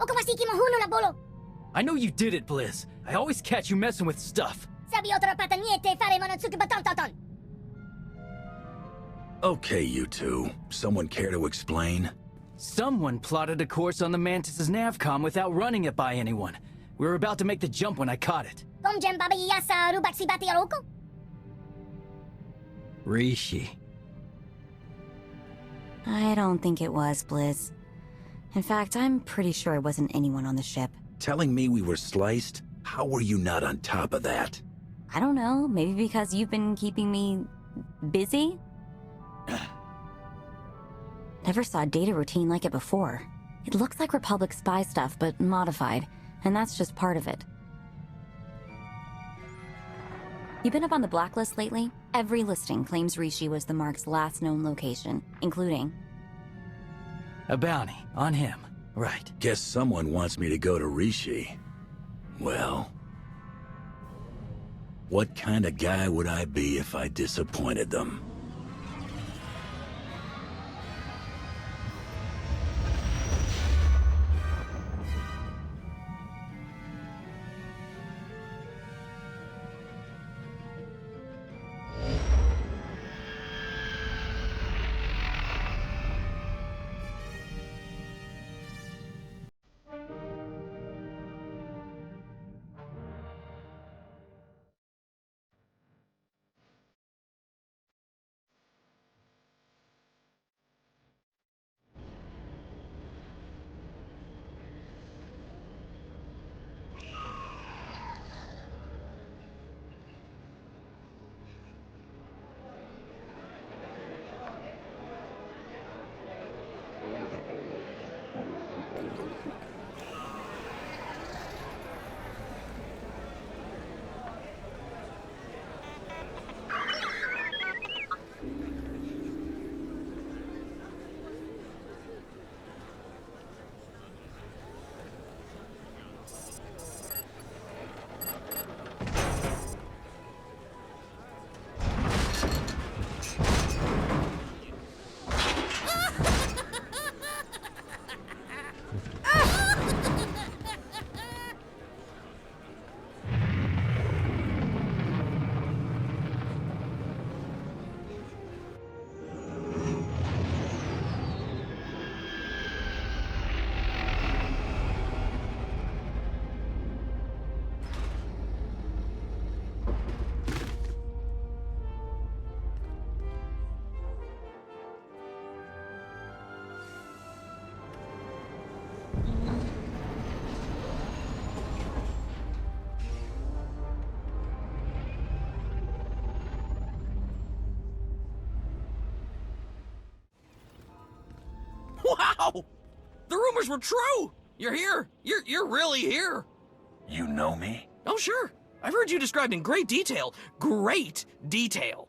o kumasiki mo huno na bolo. I know you did it, Blizz. I always catch you messing with stuff. SWTOR pataniete fare monotsuki batantaton. Okay, you two. Someone care to explain? Someone plotted a course on the Mantis' Navcom without running it by anyone. We were about to make the jump when I caught it. Gomjen babaiya sa rubaksi bati aroko? Rishi. I don't think it was, Blizz. In fact, I'm pretty sure it wasn't anyone on the ship. Telling me we were sliced? How were you not on top of that? I don't know, maybe because you've been keeping me... busy? Never saw a data routine like it before. It looks like Republic spy stuff, but modified, and that's just part of it. You been up on the blacklist lately? Every listing claims Rishi was the Mark's last known location, including... A bounty on him, right. Guess someone wants me to go to Rishi. Well... what kind of guy would I be if I disappointed them? Wow! The rumors were true! You're here! You're really here! You know me? Oh, sure. I've heard you described in great detail. Great detail.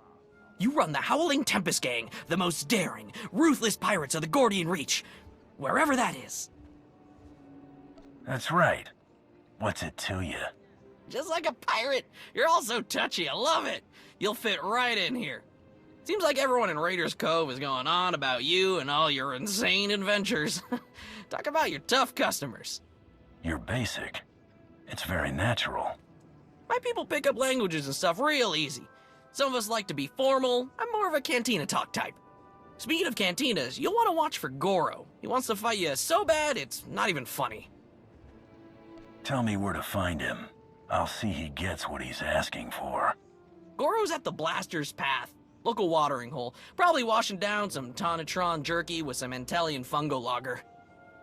You run the Howling Tempest Gang, the most daring, ruthless pirates of the Gordian Reach. Wherever that is. That's right. What's it to you? Just like a pirate. You're all so touchy. I love it. You'll fit right in here. Seems like everyone in Raiders Cove is going on about you and all your insane adventures. Talk about your tough customers. You're basic. It's very natural. My people pick up languages and stuff real easy. Some of us like to be formal. I'm more of a cantina talk type. Speaking of cantinas, you'll want to watch for Goro. He wants to fight you so bad, it's not even funny. Tell me where to find him. I'll see he gets what he's asking for. Goro's at the Blaster's Path. Local watering hole. Probably washing down some Tonatron jerky with some Antelian fungo lager.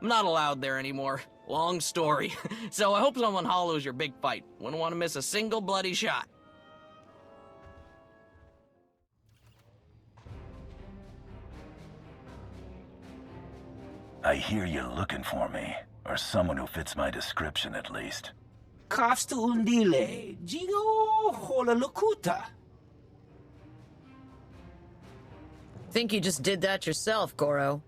I'm not allowed there anymore. Long story. So I hope someone hollows your big fight. Wouldn't want to miss a single bloody shot. I hear you're looking for me, or someone who fits my description at least. Kafsta undile, jigo hola lokuta. Think you just did that yourself, Goro.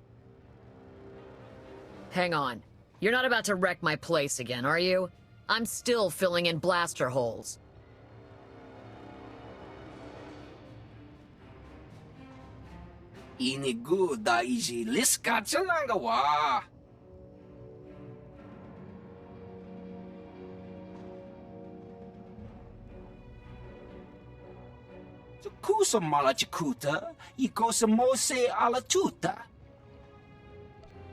Hang on. You're not about to wreck my place again, are you? I'm still filling in blaster holes. Inigu daiji liska chananga wa. cosa malachukuta, y cosa mose alla tuta.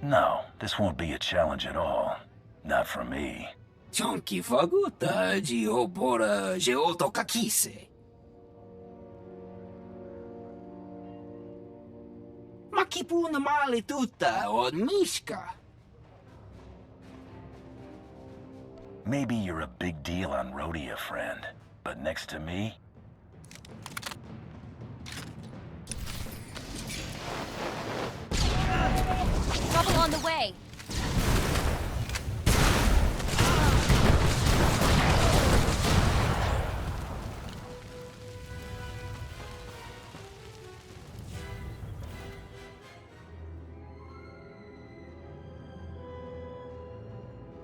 No, this won't be a challenge at all. Not for me. Chonki faguta, giobora, geoto kakise. Makipuna male tuta, od mishka. Maybe you're a big deal on Rhodia, friend. But next to me, Trouble on the way.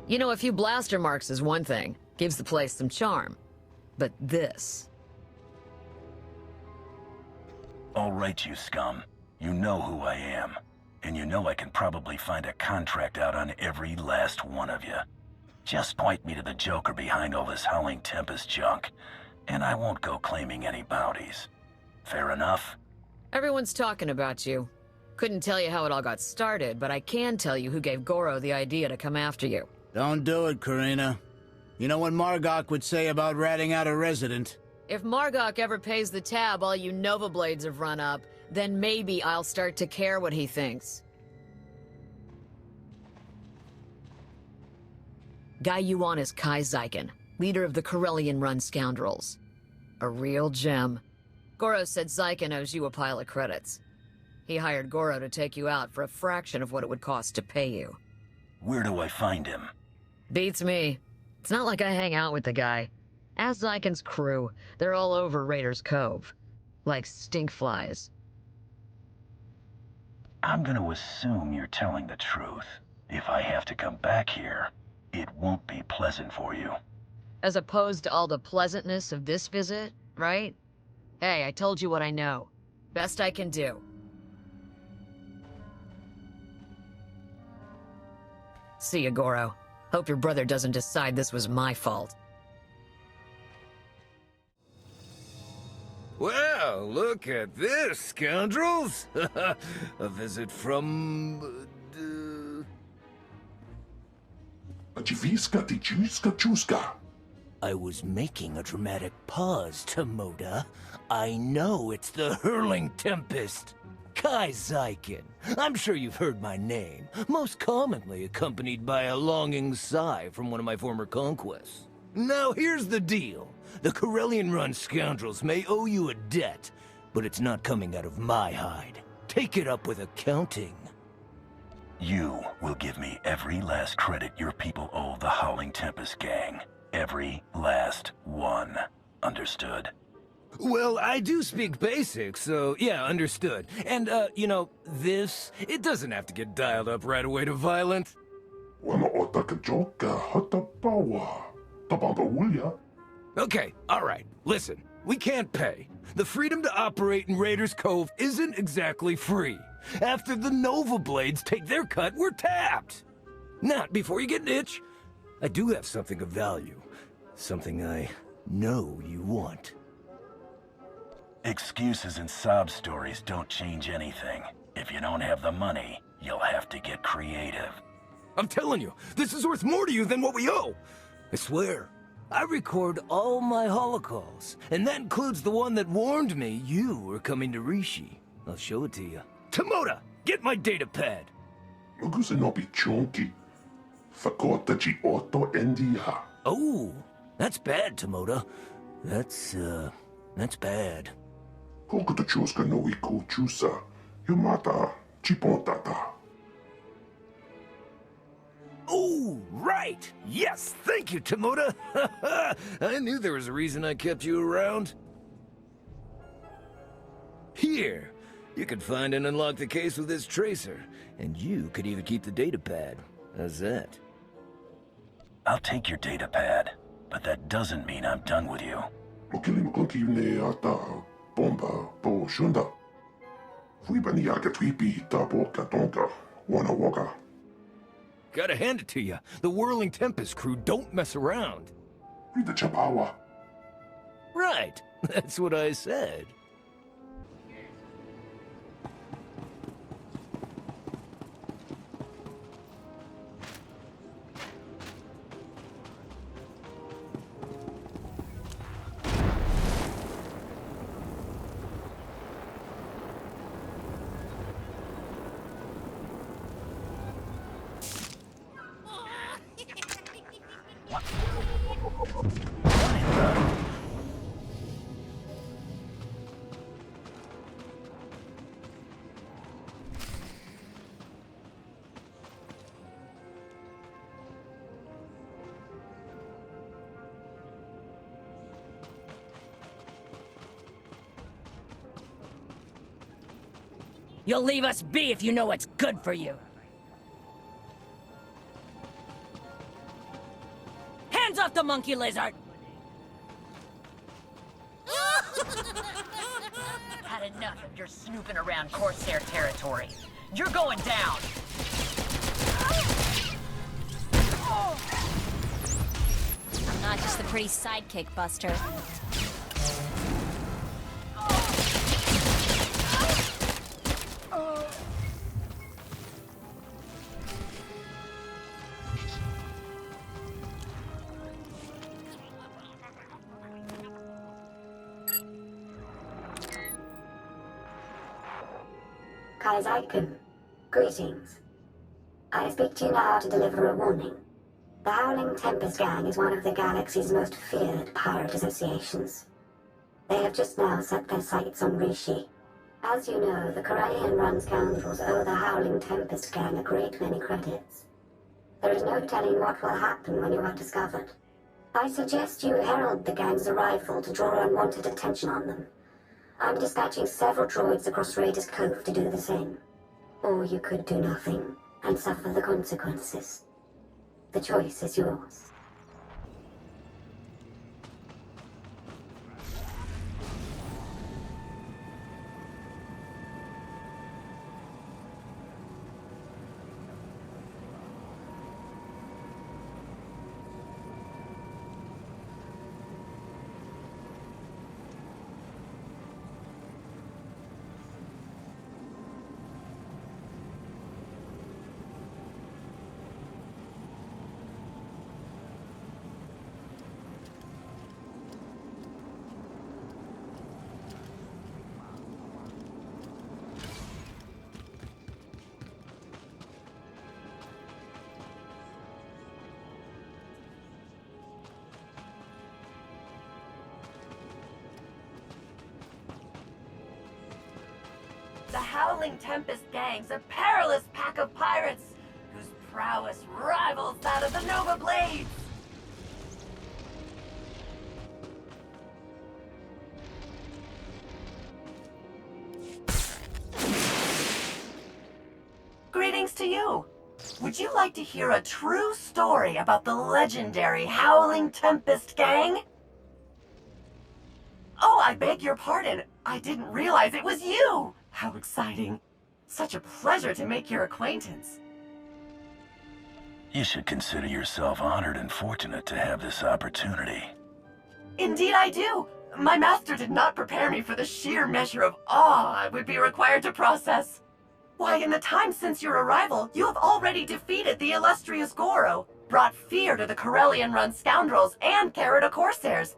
You know, a few blaster marks is one thing. Gives the place some charm. But this... all right, you scum. You know who I am. And you know I can probably find a contract out on every last one of you. Just point me to the Joker behind all this Howling Tempest junk, and I won't go claiming any bounties. Fair enough? Everyone's talking about you. Couldn't tell you how it all got started, but I can tell you who gave Goro the idea to come after you. Don't do it, Karina. You know what Margok would say about ratting out a resident. If Margok ever pays the tab all you Nova Blades have run up, then maybe I'll start to care what he thinks. Guy you want is Kai Zykan, leader of the Corellian-run scoundrels. A real gem. Goro said Zykan owes you a pile of credits. He hired Goro to take you out for a fraction of what it would cost to pay you. Where do I find him? Beats me. It's not like I hang out with the guy. Ask Zykan's crew. They're all over Raiders Cove. Like stinkflies. I'm gonna assume you're telling the truth. If I have to come back here, it won't be pleasant for you. As opposed to all the pleasantness of this visit, right? Hey, I told you what I know. Best I can do. See ya, Goro. Hope your brother doesn't decide this was my fault. Well, look at this, scoundrels! A visit from... Achiviska tichuska chuska. I was making a dramatic pause, Tomoda. I know it's the Hurling Tempest. Kai Zykan. I'm sure you've heard my name, most commonly accompanied by a longing sigh from one of my former conquests. Now here's the deal. The Corellian-run scoundrels may owe you a debt, but it's not coming out of my hide. Take it up with accounting. You will give me every last credit your people owe the Howling Tempest gang. Every last one. Understood? Well, I do speak basic, so yeah, understood. And, you know, this, it doesn't have to get dialed up right away to violent. Okay, alright, listen. We can't pay. The freedom to operate in Raiders Cove isn't exactly free. After the Nova Blades take their cut, we're tapped. Not before you get an itch. I do have something of value. Something I know you want. Excuses and sob stories don't change anything. If you don't have the money, you'll have to get creative. I'm telling you, this is worth more to you than what we owe. I swear. I record all my holocalls, and that includes the one that warned me you were coming to Rishi. I'll show it to you. Tomoda, get my data pad. Oh, that's bad, Tomoda. That's bad. Oh, right! Yes, thank you, Tomoda! I knew there was a reason I kept you around. Here, you can find and unlock the case with this tracer, and you could even keep the data pad. How's that? I'll take your data pad, but that doesn't mean I'm done with you. Gotta hand it to you. The Whirling Tempest crew don't mess around. Right, that's what I said. You'll leave us be if you know what's good for you. Hands off the monkey lizard! Had enough of your snooping around Corsair territory. You're going down! I'm not just the pretty sidekick, Buster. Kai'Zaiken, greetings. I speak to you now to deliver a warning. The Howling Tempest Gang is one of the galaxy's most feared pirate associations. They have just now set their sights on Rishi. As you know, the Corellian-run scoundrels owe the Howling Tempest Gang a great many credits. There is no telling what will happen when you are discovered. I suggest you herald the gang's arrival to draw unwanted attention on them. I'm dispatching several droids across Raiders Cove to do the same. Or you could do nothing and suffer the consequences. The choice is yours. The Howling Tempest Gang's a perilous pack of pirates whose prowess rivals that of the Nova Blades. Greetings to you. Would you like to hear a true story about the legendary Howling Tempest Gang? Oh, I beg your pardon. I didn't realize it was you. How exciting. Such a pleasure to make your acquaintance. You should consider yourself honored and fortunate to have this opportunity. Indeed I do. My master did not prepare me for the sheer measure of awe I would be required to process. Why, in the time since your arrival, you have already defeated the illustrious Goro, brought fear to the Corellian-run scoundrels, and carried a Corsairs.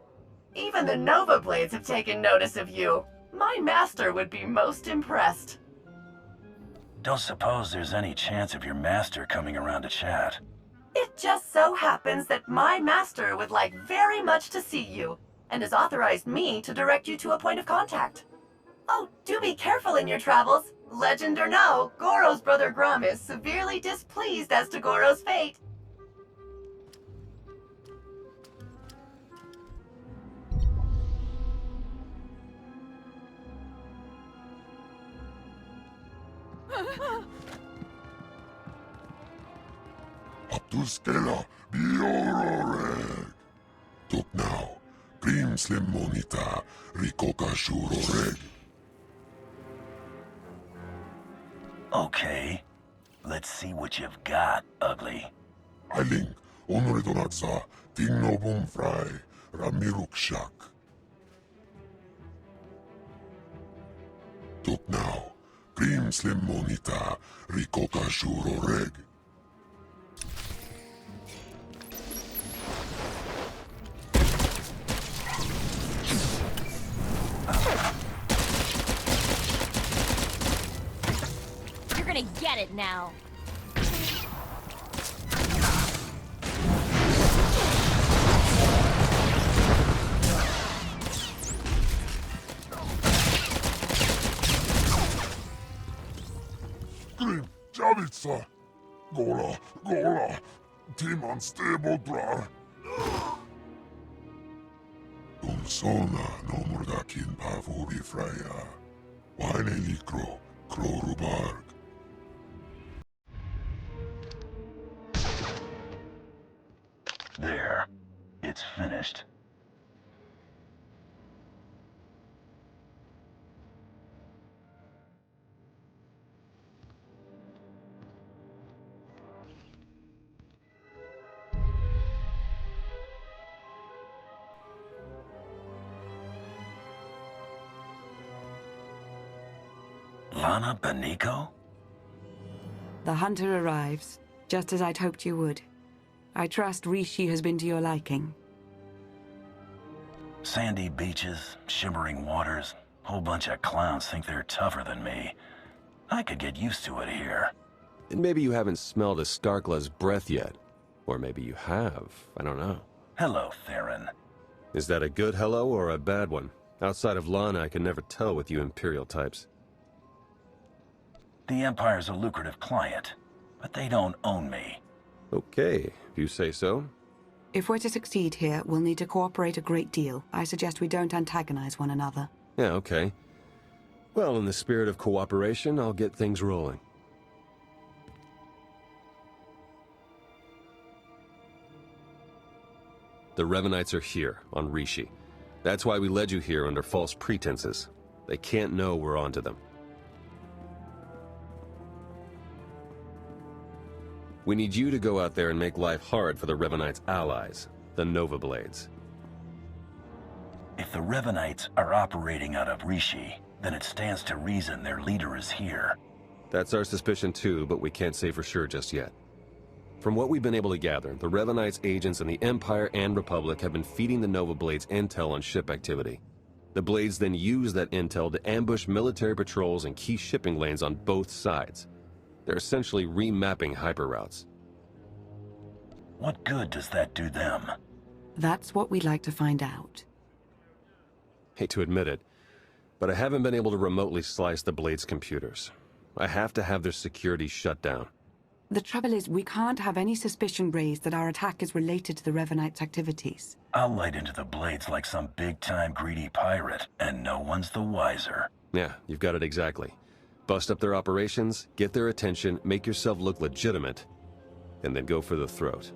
Even the Nova Blades have taken notice of you. My master would be most impressed. Don't suppose there's any chance of your master coming around to chat? It just so happens that my master would like very much to see you, and has authorized me to direct you to a point of contact. Oh, do be careful in your travels. Legend or no, Goro's brother Grum is severely displeased as to Goro's fate. Abtuskela biororeg. Tuk now, Grim Slim Monita, Rikoka Shuroreg. Okay, let's see what you've got, ugly. Ailing, Onredonatsa, Tingno Bumfry, Ramirukshak. Tuk now, Grim Slim Monita, Rikoka Shuroreg. You're gonna get it now. Grim, Javitsa. Gola, Gola. Timan Stebodrar. Umsona no murdakin pavuri fraya. Waine likro, Krorubarg. There. It's finished. Lana Beniko? The hunter arrives, just as I'd hoped you would. I trust Rishi has been to your liking. Sandy beaches, shimmering waters, whole bunch of clowns think they're tougher than me. I could get used to it here. And maybe you haven't smelled a Starkla's breath yet. Or maybe you have, I don't know. Hello, Theron. Is that a good hello or a bad one? Outside of Lana, I can never tell with you Imperial types. The Empire's a lucrative client, but they don't own me. Okay, if you say so. If we're to succeed here, we'll need to cooperate a great deal. I suggest we don't antagonize one another. Yeah, okay. Well, in the spirit of cooperation, I'll get things rolling. The Revanites are here, on Rishi. That's why we led you here under false pretenses. They can't know we're onto them. We need you to go out there and make life hard for the Revanites' allies, the Nova Blades. If the Revanites are operating out of Rishi, then it stands to reason their leader is here. That's our suspicion too, but we can't say for sure just yet. From what we've been able to gather, the Revanites' agents in the Empire and Republic have been feeding the Nova Blades intel on ship activity. The Blades then use that intel to ambush military patrols and key shipping lanes on both sides. They're essentially remapping hyperroutes. What good does that do them? That's what we'd like to find out. Hate to admit it, but I haven't been able to remotely slice the Blades' computers. I have to have their security shut down. The trouble is, we can't have any suspicion raised that our attack is related to the Revanites' activities. I'll light into the Blades like some big-time greedy pirate, and no one's the wiser. Yeah, you've got it exactly. Bust up their operations, get their attention, make yourself look legitimate, and then go for the throat.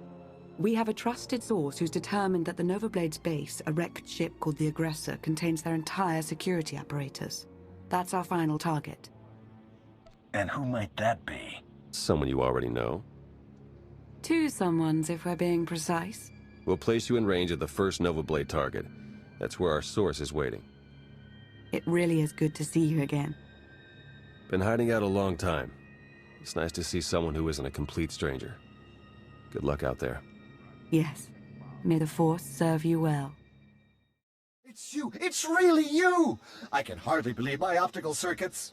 We have a trusted source who's determined that the Nova Blades base, a wrecked ship called the Aggressor, contains their entire security apparatus. That's our final target. And who might that be? Someone you already know. Two someones, if we're being precise. We'll place you in range of the first Nova Blade target. That's where our source is waiting. It really is good to see you again. Been hiding out a long time. It's nice to see someone who isn't a complete stranger. Good luck out there. Yes. May the Force serve you well. It's you! It's really you! I can hardly believe my optical circuits.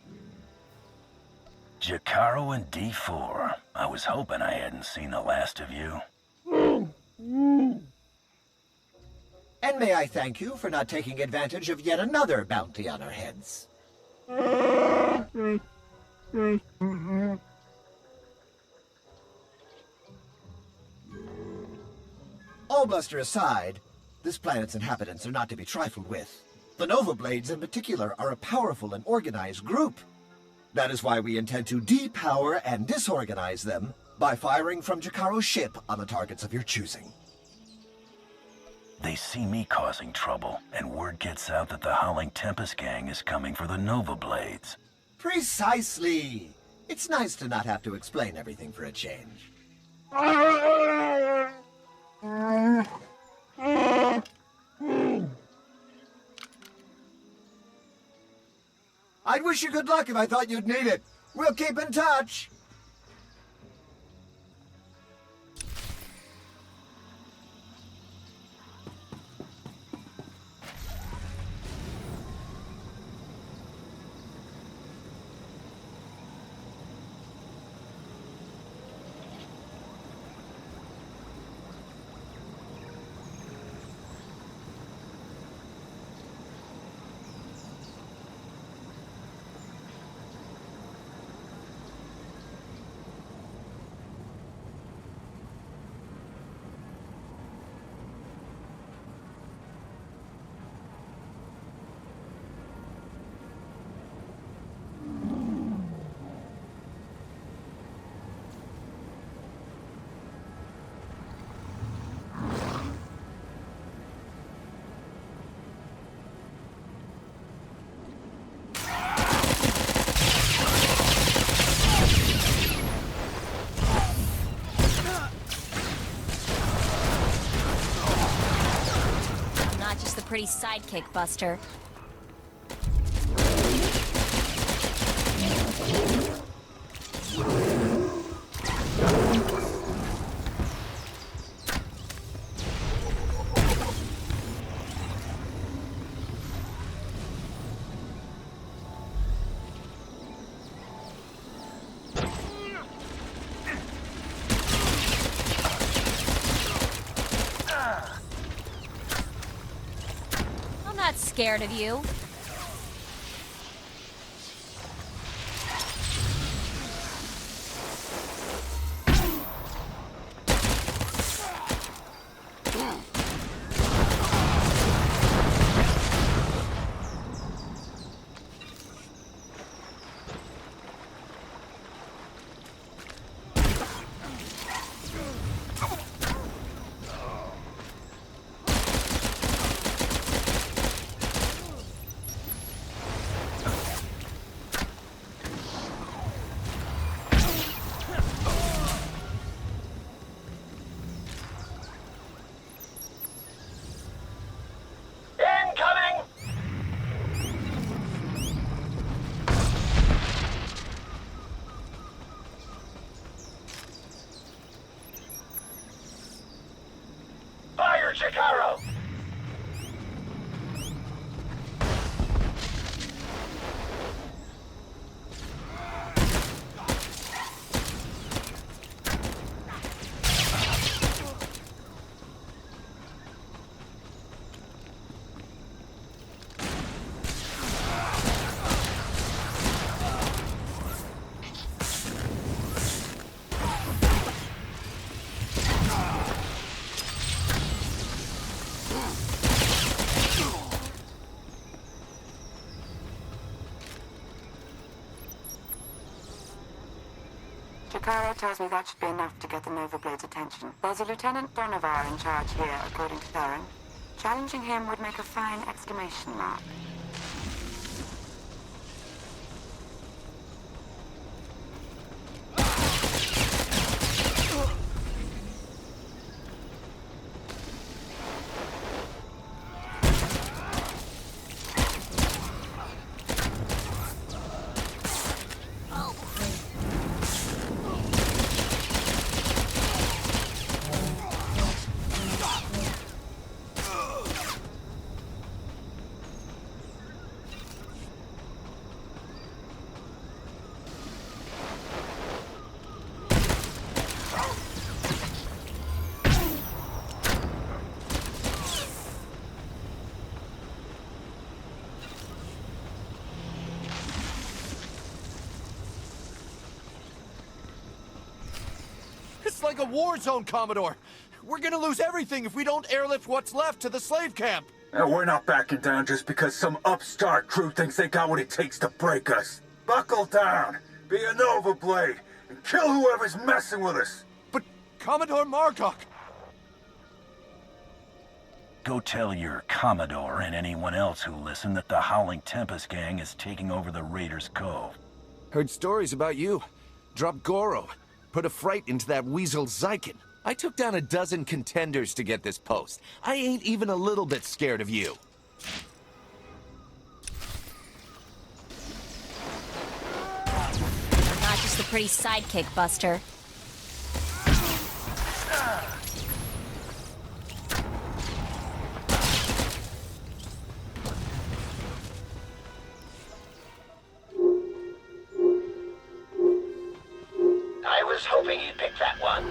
Jakaro and D4. I was hoping I hadn't seen the last of you. And may I thank you for not taking advantage of yet another bounty on our heads. All bluster aside, this planet's inhabitants are not to be trifled with. The Nova Blades in particular are a powerful and organized group. That is why we intend to depower and disorganize them by firing from Jakaro's ship on the targets of your choosing. They see me causing trouble, and word gets out that the Howling Tempest gang is coming for the Nova Blades. Precisely! It's nice to not have to explain everything for a change. I'd wish you good luck if I thought you'd need it. We'll keep in touch. pretty sidekick, Buster. I'm not scared of you. Shikaro! Shikaro tells me that should be enough to get the Nova Blade's attention. There's a Lieutenant Donovar in charge here, according to Theron. Challenging him would make a fine exclamation mark. It's like a war zone, Commodore. We're gonna lose everything if we don't airlift what's left to the slave camp. And we're not backing down just because some upstart crew thinks they got what it takes to break us. Buckle down, be a Nova Blade, and kill whoever's messing with us. But Commodore Margok... Go tell your Commodore and anyone else who listened that the Howling Tempest gang is taking over the Raiders' Cove. Heard stories about you. Dropped Goro. Put a fright into that weasel Zyken. I took down a dozen contenders to get this post. I ain't even a little bit scared of you. You're not just a pretty sidekick, Buster. I was hoping you'd pick that one.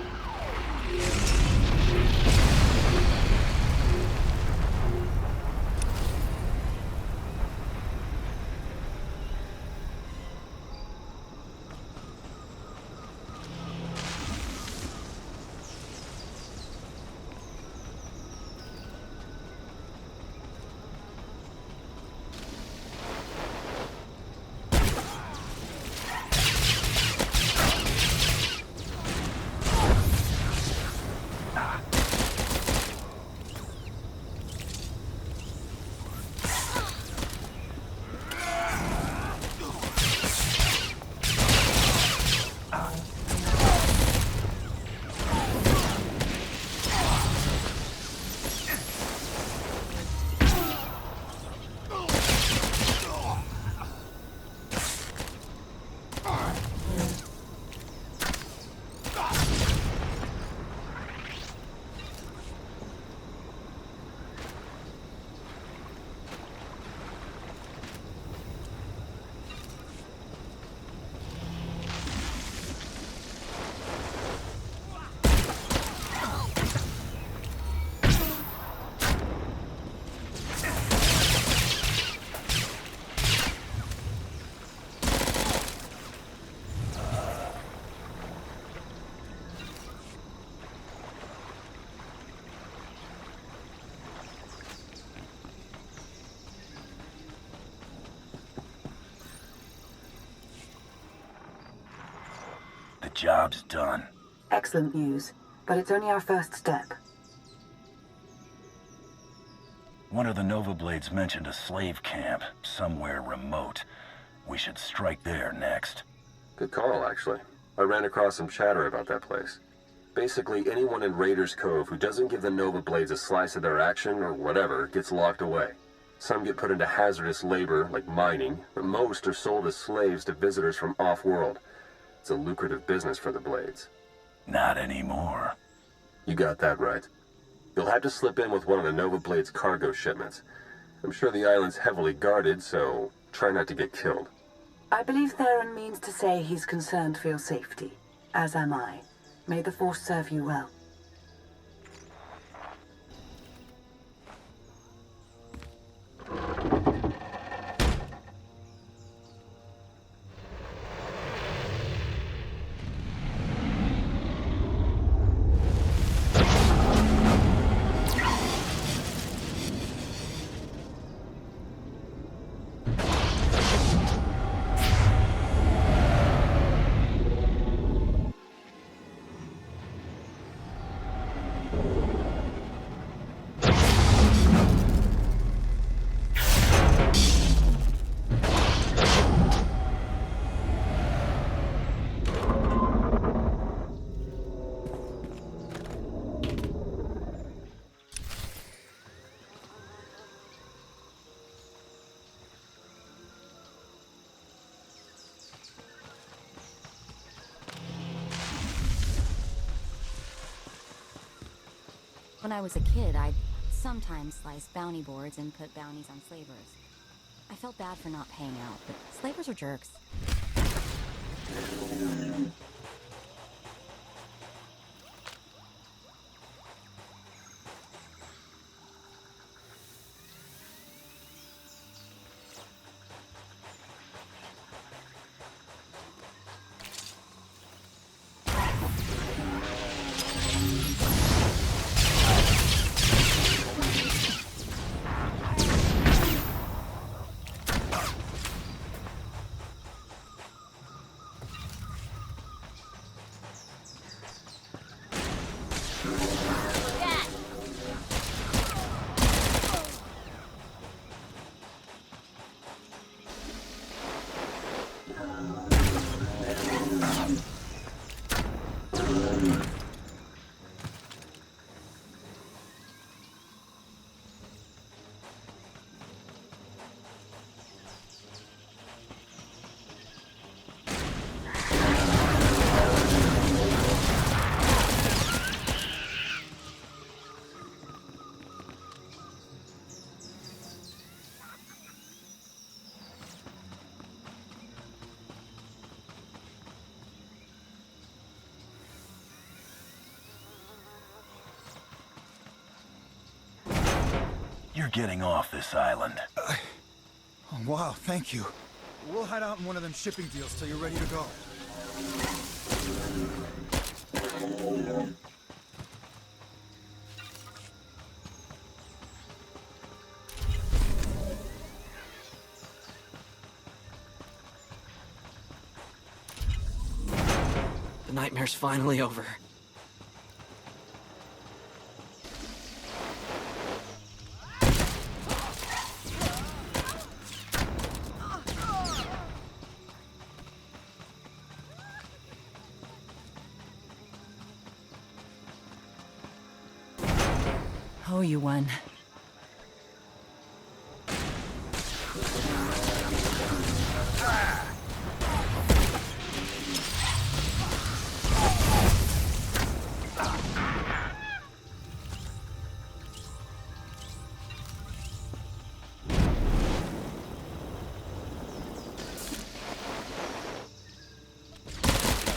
job's done. Excellent news, but it's only our first step. One of the Nova Blades mentioned a slave camp, somewhere remote. We should strike there next. Good call, actually. I ran across some chatter about that place. Basically, anyone in Raiders Cove who doesn't give the Nova Blades a slice of their action or whatever gets locked away. Some get put into hazardous labor, like mining, but most are sold as slaves to visitors from off-world. It's a lucrative business for the Blades. Not anymore. You got that right. You'll have to slip in with one of the Nova Blades' cargo shipments. I'm sure the island's heavily guarded, so try not to get killed. I believe Theron means to say he's concerned for your safety, as am I. May the Force serve you well. When I was a kid, I'd sometimes slice bounty boards and put bounties on slavers. I felt bad for not paying out, but slavers are jerks. You're getting off this island. Oh, wow, thank you. We'll hide out in one of them shipping deals till you're ready to go. The nightmare's finally over. Oh, you won.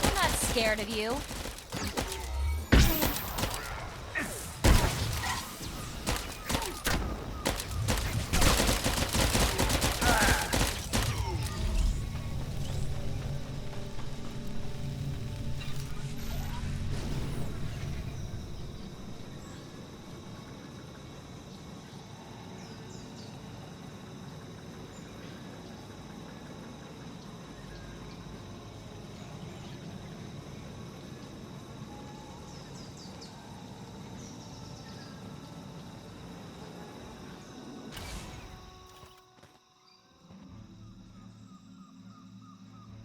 I'm not scared of you.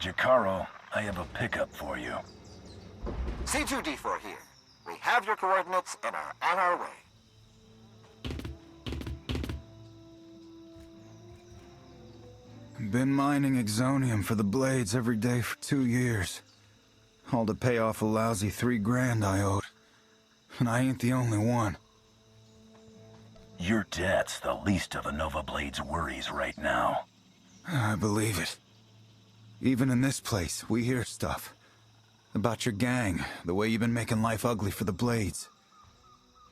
Jacaro, I have a pickup for you. C2D4 here. We have your coordinates and are on our way. Been mining exonium for the blades every day for 2 years. All to pay off a lousy $3 grand I owed. And I ain't the only one. Your debt's the least of the Nova Blade's worries right now. I believe it. Even in this place, we hear stuff. About your gang, the way you've been making life ugly for the Blades.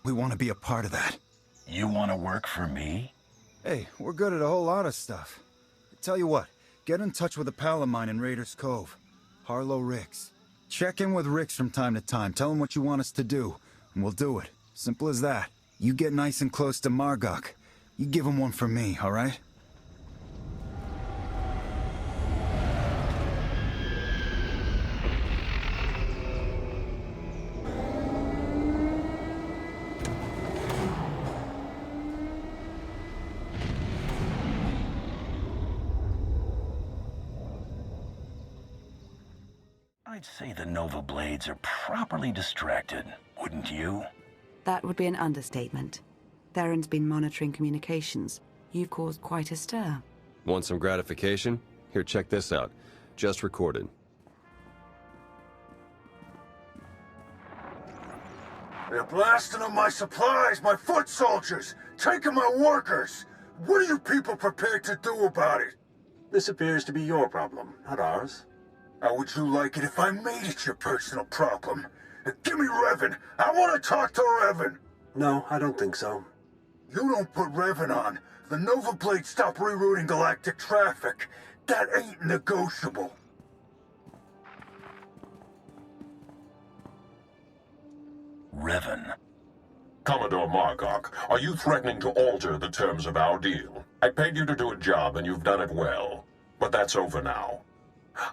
We want to be a part of that. You want to work for me? Hey, we're good at a whole lot of stuff. Tell you what, get in touch with a pal of mine in Raiders Cove. Harlow Ricks. Check in with Ricks from time to time. Tell him what you want us to do, and we'll do it. Simple as that. You get nice and close to Margok. You give him one for me, all right? I'd say the Nova Blades are properly distracted, wouldn't you? That would be an understatement. Theron's been monitoring communications. You've caused quite a stir. Want some gratification? Here, check this out. Just recorded. They're blasting up my supplies, my foot soldiers, taking my workers. What are you people prepared to do about it? This appears to be your problem, not ours. How would you like it if I made it your personal problem? Give me Revan. I want to talk to Revan. No, I don't think so. You don't put Revan on. The Nova Blade stop rerouting galactic traffic. That ain't negotiable. Revan. Commodore Margok, are you threatening to alter the terms of our deal? I paid you to do a job and you've done it well. But that's over now.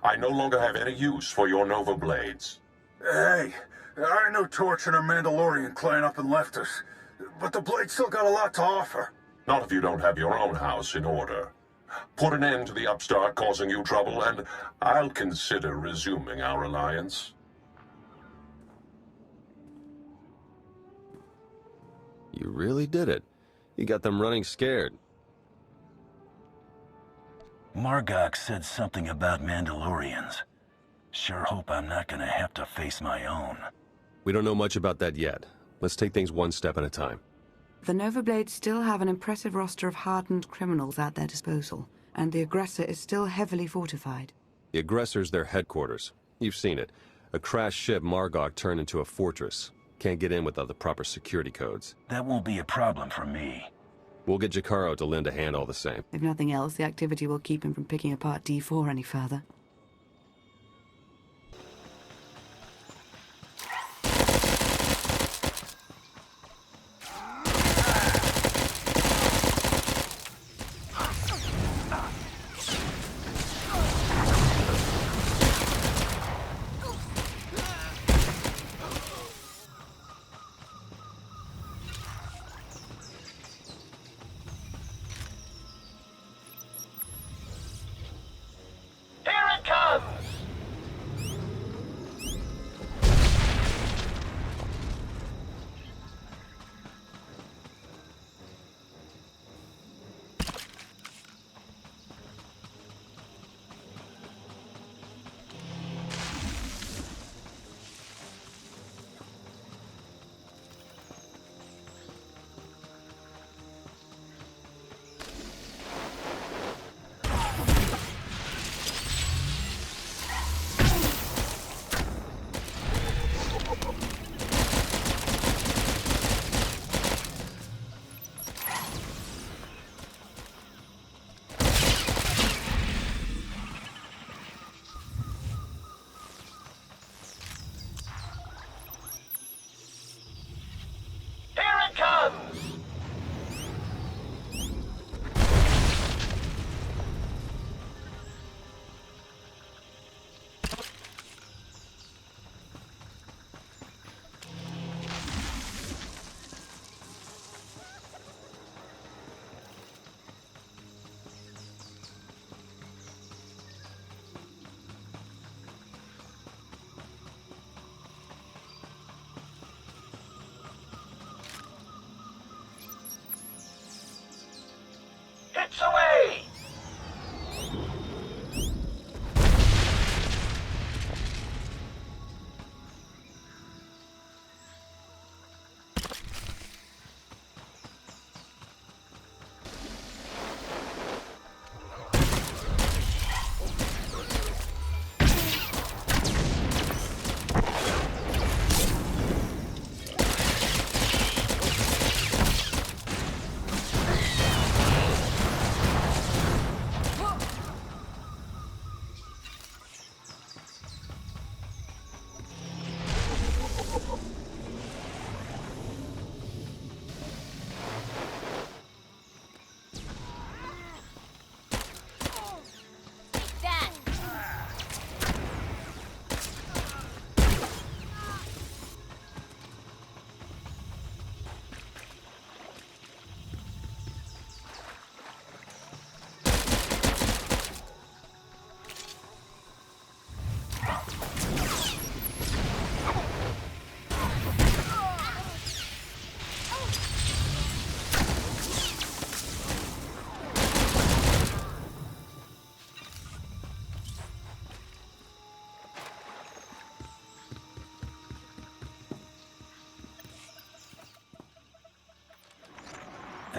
I no longer have any use for your Nova Blades. Hey, I know Torch and her Mandalorian clan up and left us. But the Blade still got a lot to offer. Not if you don't have your own house in order. Put an end to the upstart causing you trouble, and I'll consider resuming our alliance. You really did it. You got them running scared. Margok said something about Mandalorians. Sure hope I'm not gonna have to face my own. We don't know much about that yet. Let's take things one step at a time. The Nova Blades still have an impressive roster of hardened criminals at their disposal, and the aggressor is still heavily fortified. The aggressor's their headquarters. You've seen it. A crashed ship Margok turned into a fortress. Can't get in without the proper security codes. That won't be a problem for me. We'll get Jacaro to lend a hand all the same. If nothing else, the activity will keep him from picking apart D4 any further. Here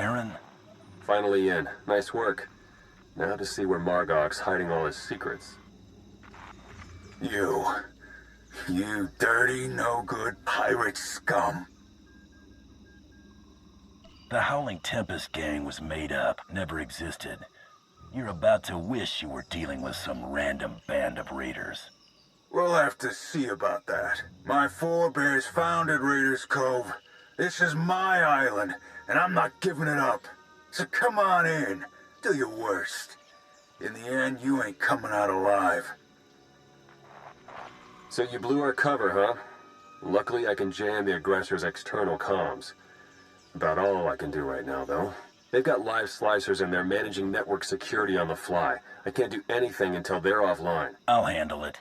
Baron? Finally in. Nice work. Now to see where Margok's hiding all his secrets. You dirty, no-good pirate scum. The Howling Tempest gang was made up, never existed. You're about to wish you were dealing with some random band of raiders. We'll have to see about that. My forebears founded Raiders Cove. This is my island, and I'm not giving it up. So come on in. Do your worst. In the end, you ain't coming out alive. So you blew our cover, huh? Luckily, I can jam the aggressor's external comms. About all I can do right now, though. They've got live slicers and they're managing network security on the fly. I can't do anything until they're offline. I'll handle it.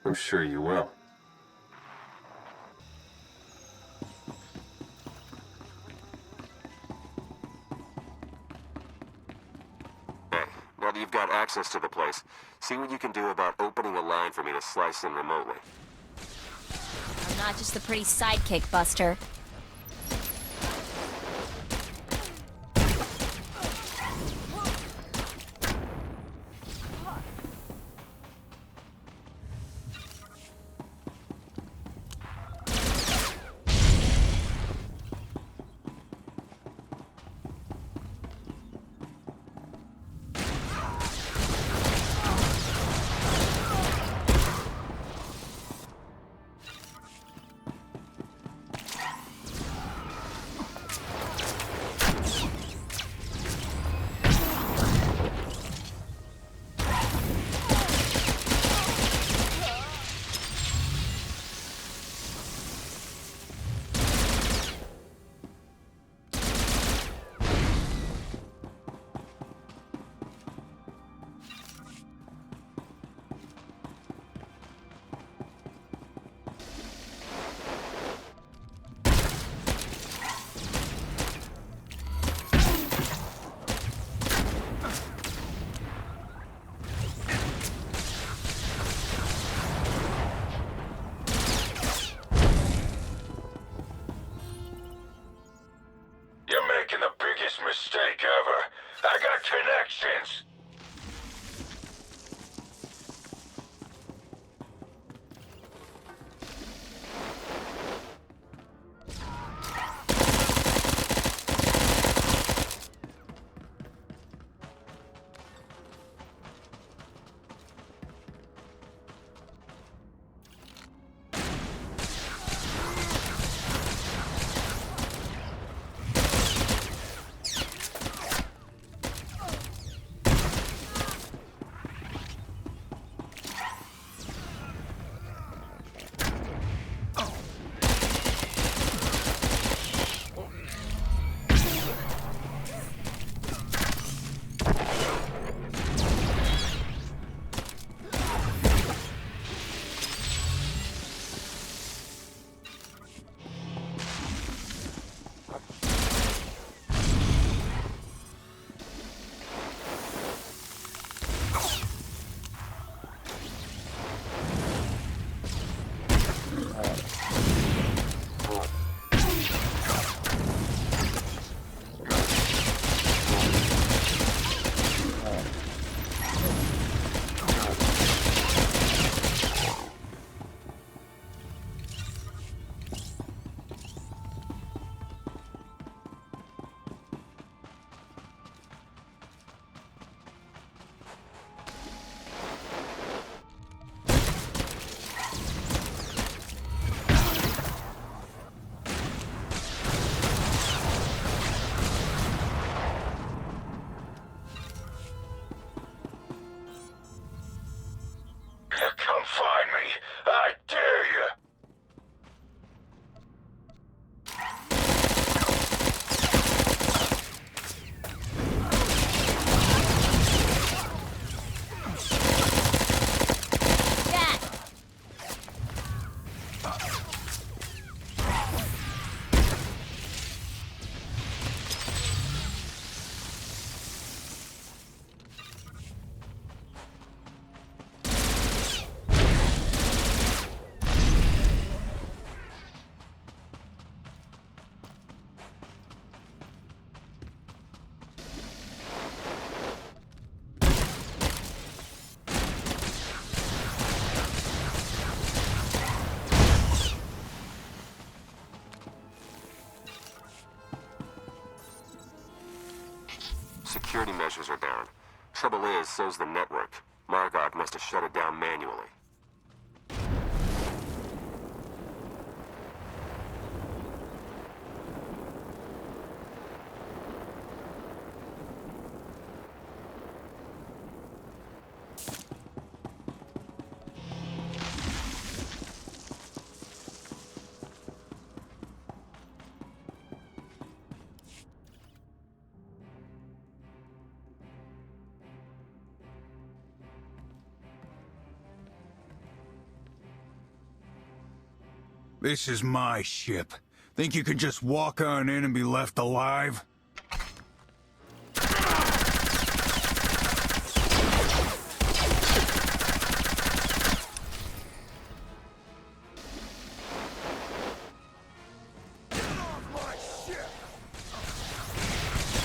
I'm sure you will. Hey, now that you've got access to the place, see what you can do about opening a line for me to slice in remotely. I'm not just the pretty sidekick, Buster. security measures are down. Trouble is, so's the network. Margok must have shut it down manually. This is my ship. Think you can just walk on in and be left alive?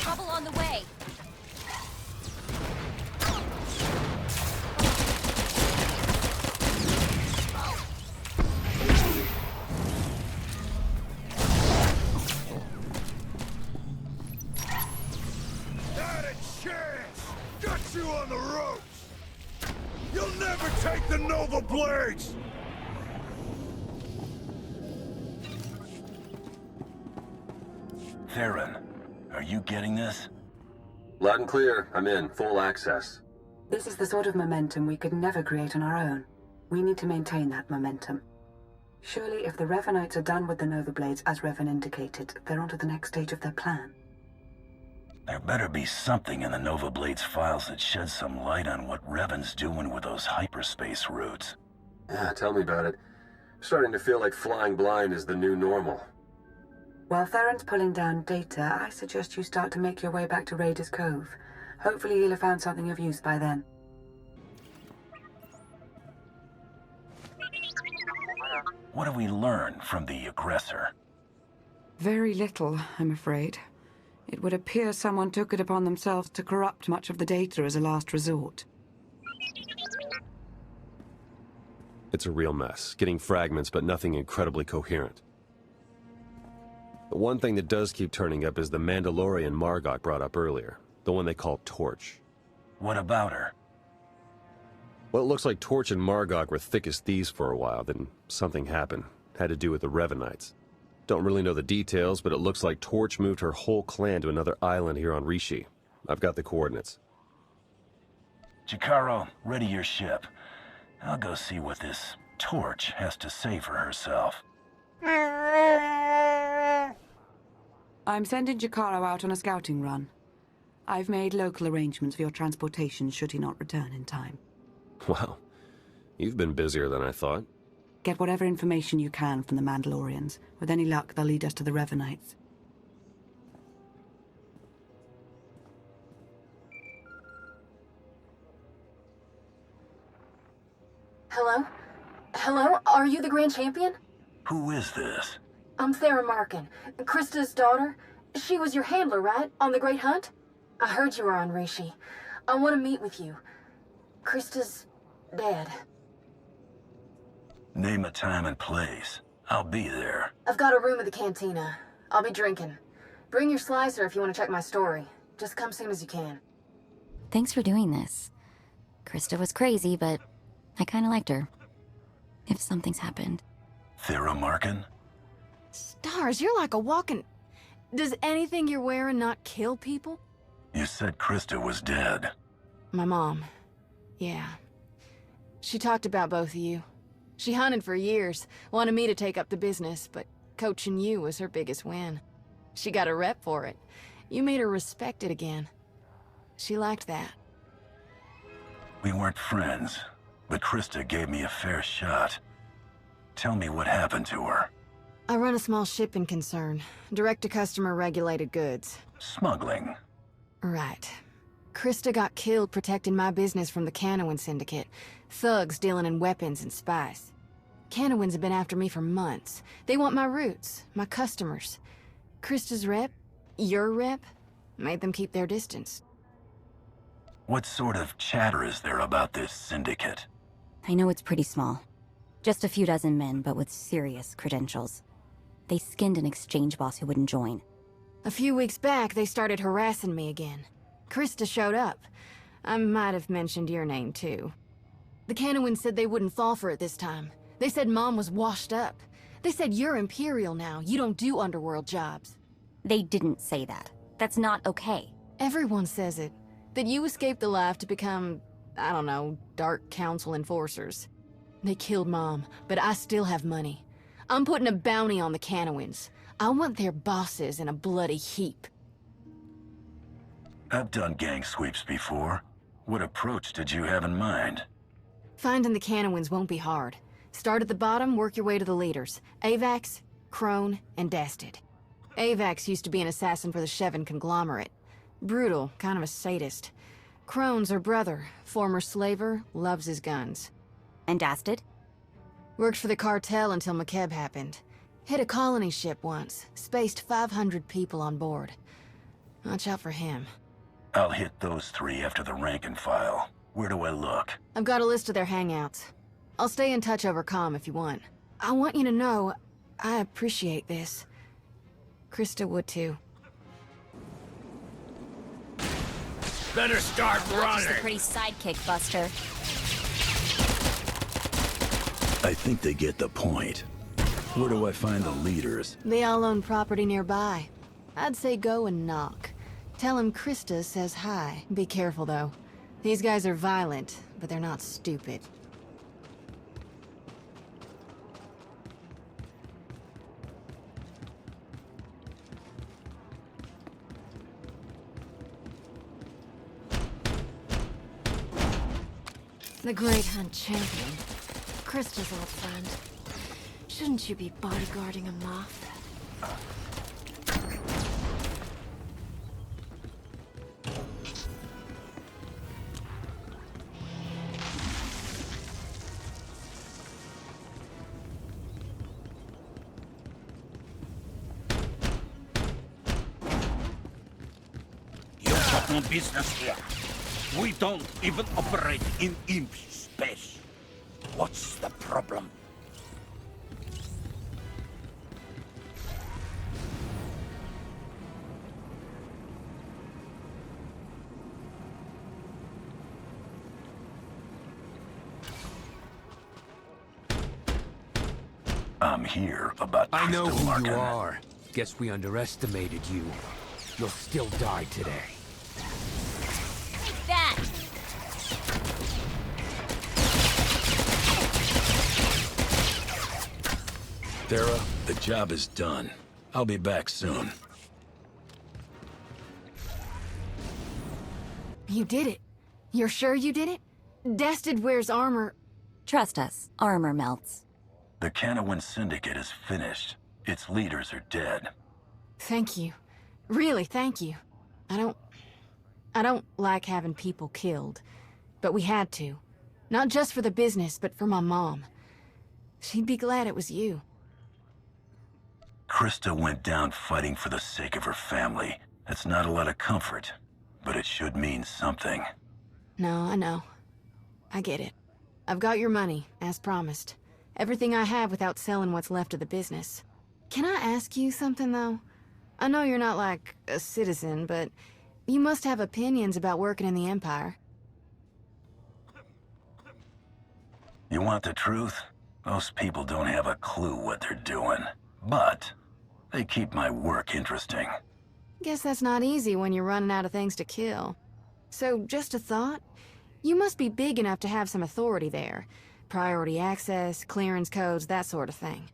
Trouble on the way. Not a chance! Got you on the ropes! You'll never take the Nova Blades! Theron, are you getting this? Loud and clear. I'm in. Full access. This is the sort of momentum we could never create on our own. We need to maintain that momentum. Surely if the Revanites are done with the Nova Blades, as Revan indicated, they're on to the next stage of their plan. There better be something in the Nova Blades files that sheds some light on what Revan's doing with those hyperspace routes. Yeah, tell me about it. Starting to feel like flying blind is the new normal. While Theron's pulling down data, I suggest you start to make your way back to Raiders Cove. Hopefully you'll have found something of use by then. What do we learn from the aggressor? Very little, I'm afraid. It would appear someone took it upon themselves to corrupt much of the data as a last resort. It's a real mess, getting fragments but nothing incredibly coherent. The one thing that does keep turning up is the Mandalorian Margok brought up earlier, the one they call Torch. What about her? Well, it looks like Torch and Margok were thick as thieves for a while, then something happened. Had to do with the Revanites. Don't really know the details, but it looks like Torch moved her whole clan to another island here on Rishi. I've got the coordinates. Jakaro, ready your ship. I'll go see what this Torch has to say for herself. I'm sending Jakaro out on a scouting run. I've made local arrangements for your transportation should he not return in time. Wow. You've been busier than I thought. Get whatever information you can from the Mandalorians. With any luck, they'll lead us to the Revanites. Hello? Hello? Are you the Grand Champion? Who is this? I'm Thera Markin, Krista's daughter. She was your handler, right? On the Great Hunt? I heard you were on Rishi. I want to meet with you. Krista's dead. Name a time and place. I'll be there. I've got a room at the cantina. I'll be drinking. Bring your slicer if you want to check my story. Just come soon as you can. Thanks for doing this. Krista was crazy, but I kind of liked her. If something's happened. Thera Markin? Stars, you're like a walking... Does anything you're wearing not kill people? You said Krista was dead. My mom. Yeah. She talked about both of you. She hunted for years, wanted me to take up the business, but coaching you was her biggest win. She got a rep for it. You made her respected again. She liked that. We weren't friends, but Krista gave me a fair shot. Tell me what happened to her. I run a small shipping concern, direct-to-customer regulated goods. Smuggling. Right. Krista got killed protecting my business from the Canawan Syndicate. Thugs dealing in weapons and spice. Canawans have been after me for months. They want my roots, my customers. Krista's rep, your rep, made them keep their distance. What sort of chatter is there about this syndicate? I know it's pretty small. Just a few dozen men, but with serious credentials. They skinned an exchange boss who wouldn't join. A few weeks back, they started harassing me again. Krista showed up. I might have mentioned your name, too. The Canowins said they wouldn't fall for it this time. They said Mom was washed up. They said you're Imperial now. You don't do underworld jobs. They didn't say that. That's not okay. Everyone says it. That you escaped the life to become, I don't know, Dark Council enforcers. They killed Mom, but I still have money. I'm putting a bounty on the Canowins. I want their bosses in a bloody heap. I've done gang sweeps before. What approach did you have in mind? Finding the Canowins won't be hard. Start at the bottom, work your way to the leaders. Avax, Crone, and Dasted. Avax used to be an assassin for the Shevin conglomerate. Brutal, kind of a sadist. Crone's her brother, former slaver, loves his guns. And Dasted? Worked for the cartel until McKeb happened. Hit a colony ship once, spaced 500 people on board. Watch out for him. I'll hit those three after the rank and file. Where do I look? I've got a list of their hangouts. I'll stay in touch over comm if you want. I want you to know, I appreciate this. Krista would too. Better start running! Just a pretty sidekick, Buster. I think they get the point. Where do I find the leaders? They all own property nearby. I'd say go and knock. Tell him Krista says hi. Be careful, though. These guys are violent, but they're not stupid. The Great Hunt Champion. Krista's old friend. Shouldn't you be bodyguarding a moth? You've got no business here. We don't even operate in imp space. What's the problem? I'm here about I know Crystal who Larkin. you are. Guess we underestimated you. You'll still die today. Take that! Thera, the job is done. I'll be back soon. You did it. You're sure you did it? Dasted wears armor. Trust us, armor melts. The Canowin Syndicate is finished. Its leaders are dead. Thank you. Really, thank you. I don't like having people killed. But we had to. Not just for the business, but for my mom. She'd be glad it was you. Krista went down fighting for the sake of her family. That's not a lot of comfort, but it should mean something. No, I know. I get it. I've got your money, as promised. Everything I have without selling what's left of the business. Can I ask you something, though? I know you're not like a citizen, but you must have opinions about working in the Empire. You want the truth? Most people don't have a clue what they're doing. But they keep my work interesting. Guess that's not easy when you're running out of things to kill. So, just a thought? You must be big enough to have some authority there. Priority access, clearance codes, that sort of thing.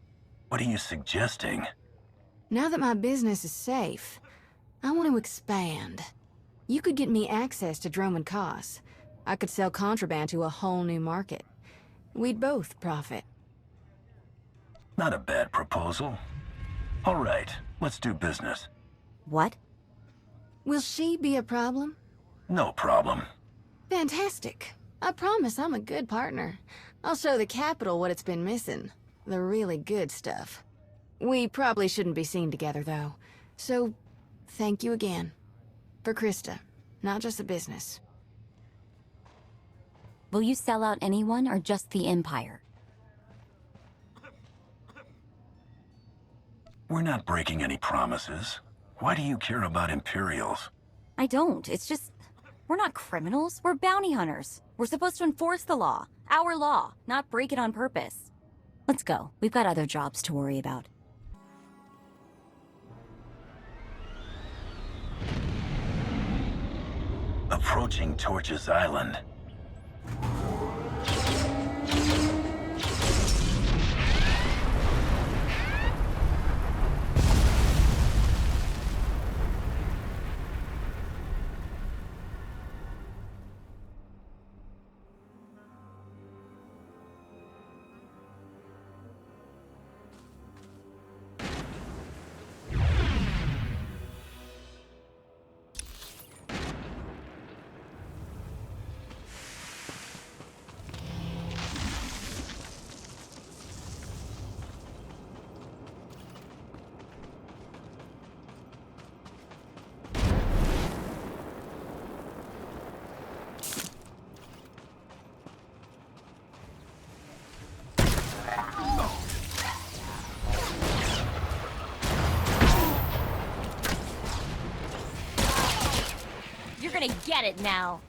What are you suggesting? Now that my business is safe, I want to expand. You could get me access to Droman Kos. I could sell contraband to a whole new market. We'd both profit. Not a bad proposal. All right, let's do business. What? Will she be a problem? No problem. Fantastic. I promise I'm a good partner. I'll show the Capitol what it's been missing. The really good stuff. We probably shouldn't be seen together, though. So, thank you again. For Krista, not just the business. Will you sell out anyone or just the Empire? We're not breaking any promises. Why do you care about Imperials? I don't. It's just... We're not criminals. We're bounty hunters. We're supposed to enforce the law. Our law, not break it on purpose. Let's go. We've got other jobs to worry about. Approaching Torches Island. You're gonna get it now.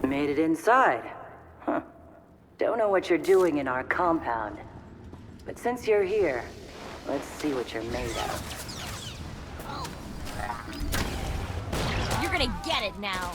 Made it inside. Huh. Don't know what you're doing in our compound. But since you're here, let's see what you're made of. You're gonna get it now.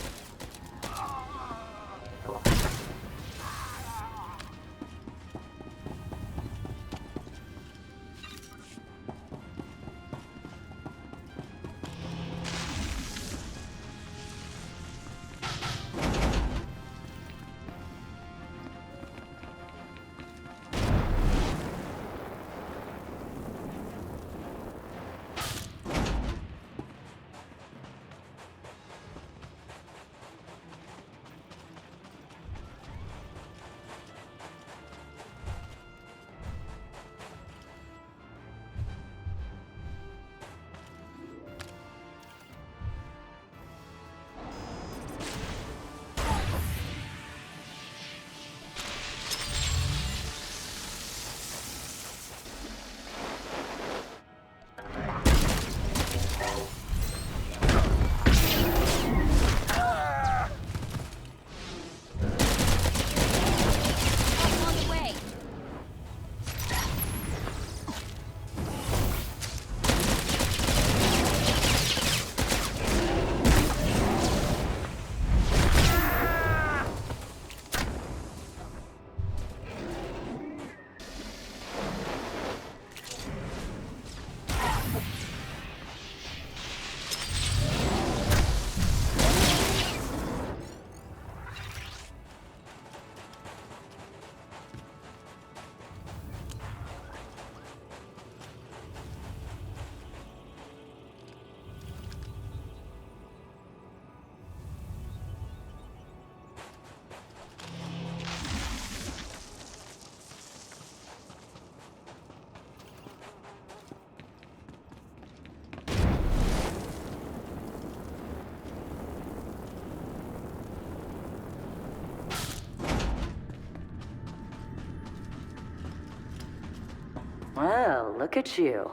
Well, look at you.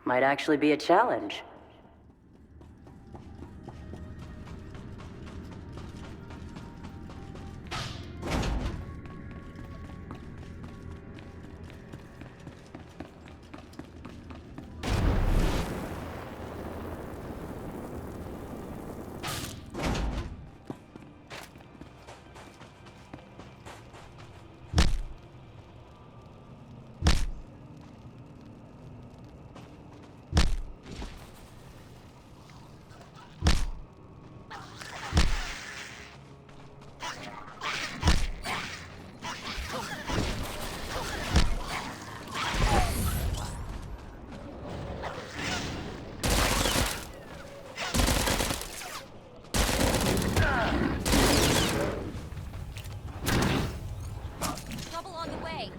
Might actually be a challenge. Trouble on the way.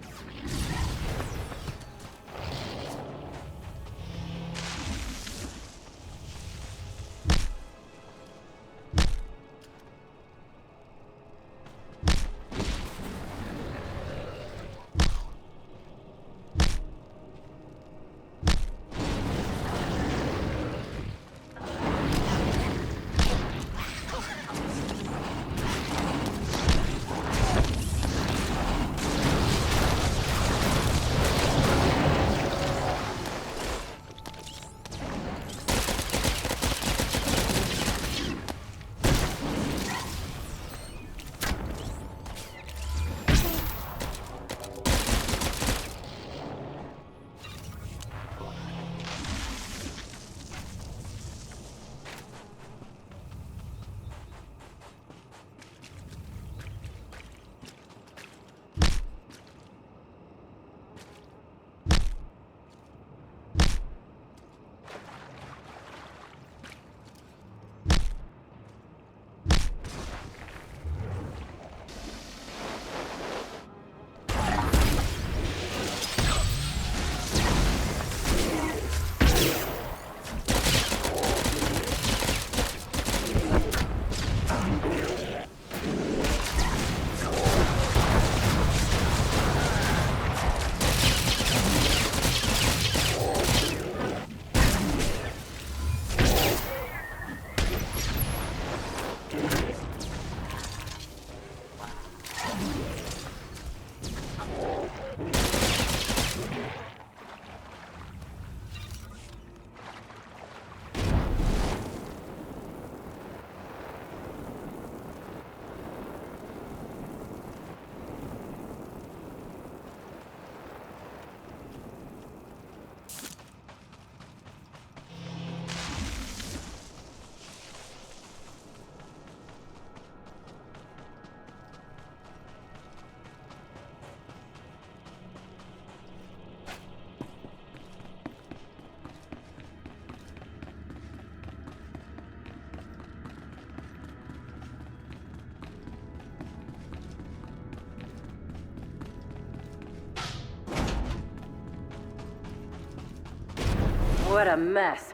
What a mess.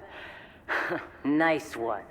Nice one.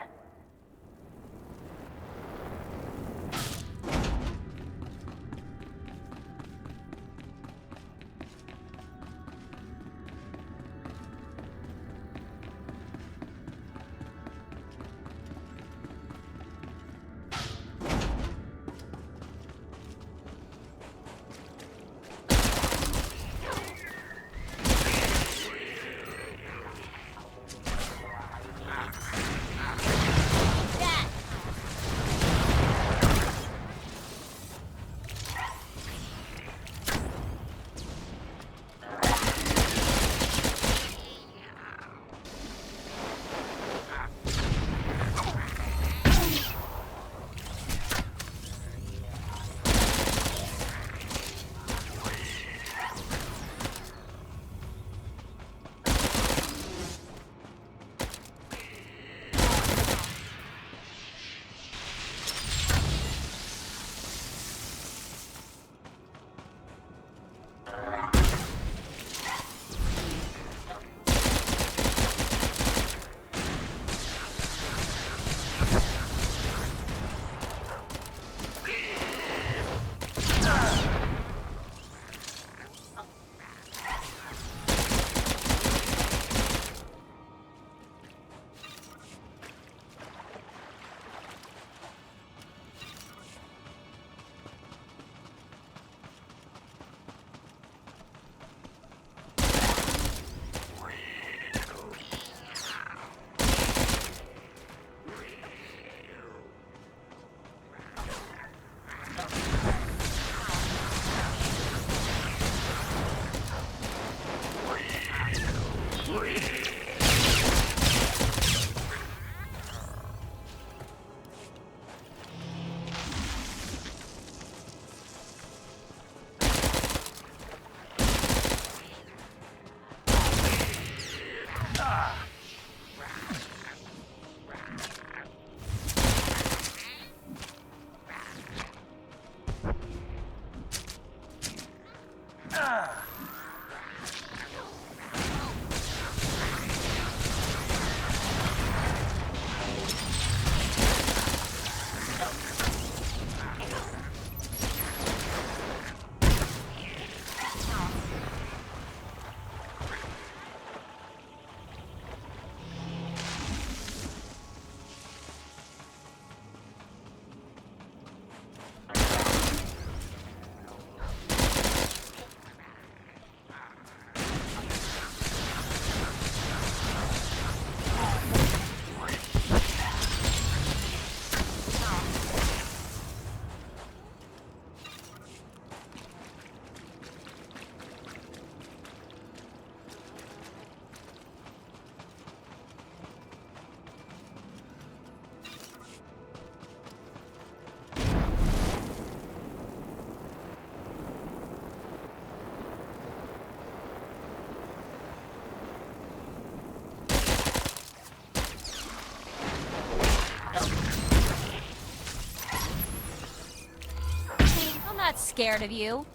I'm not scared of you.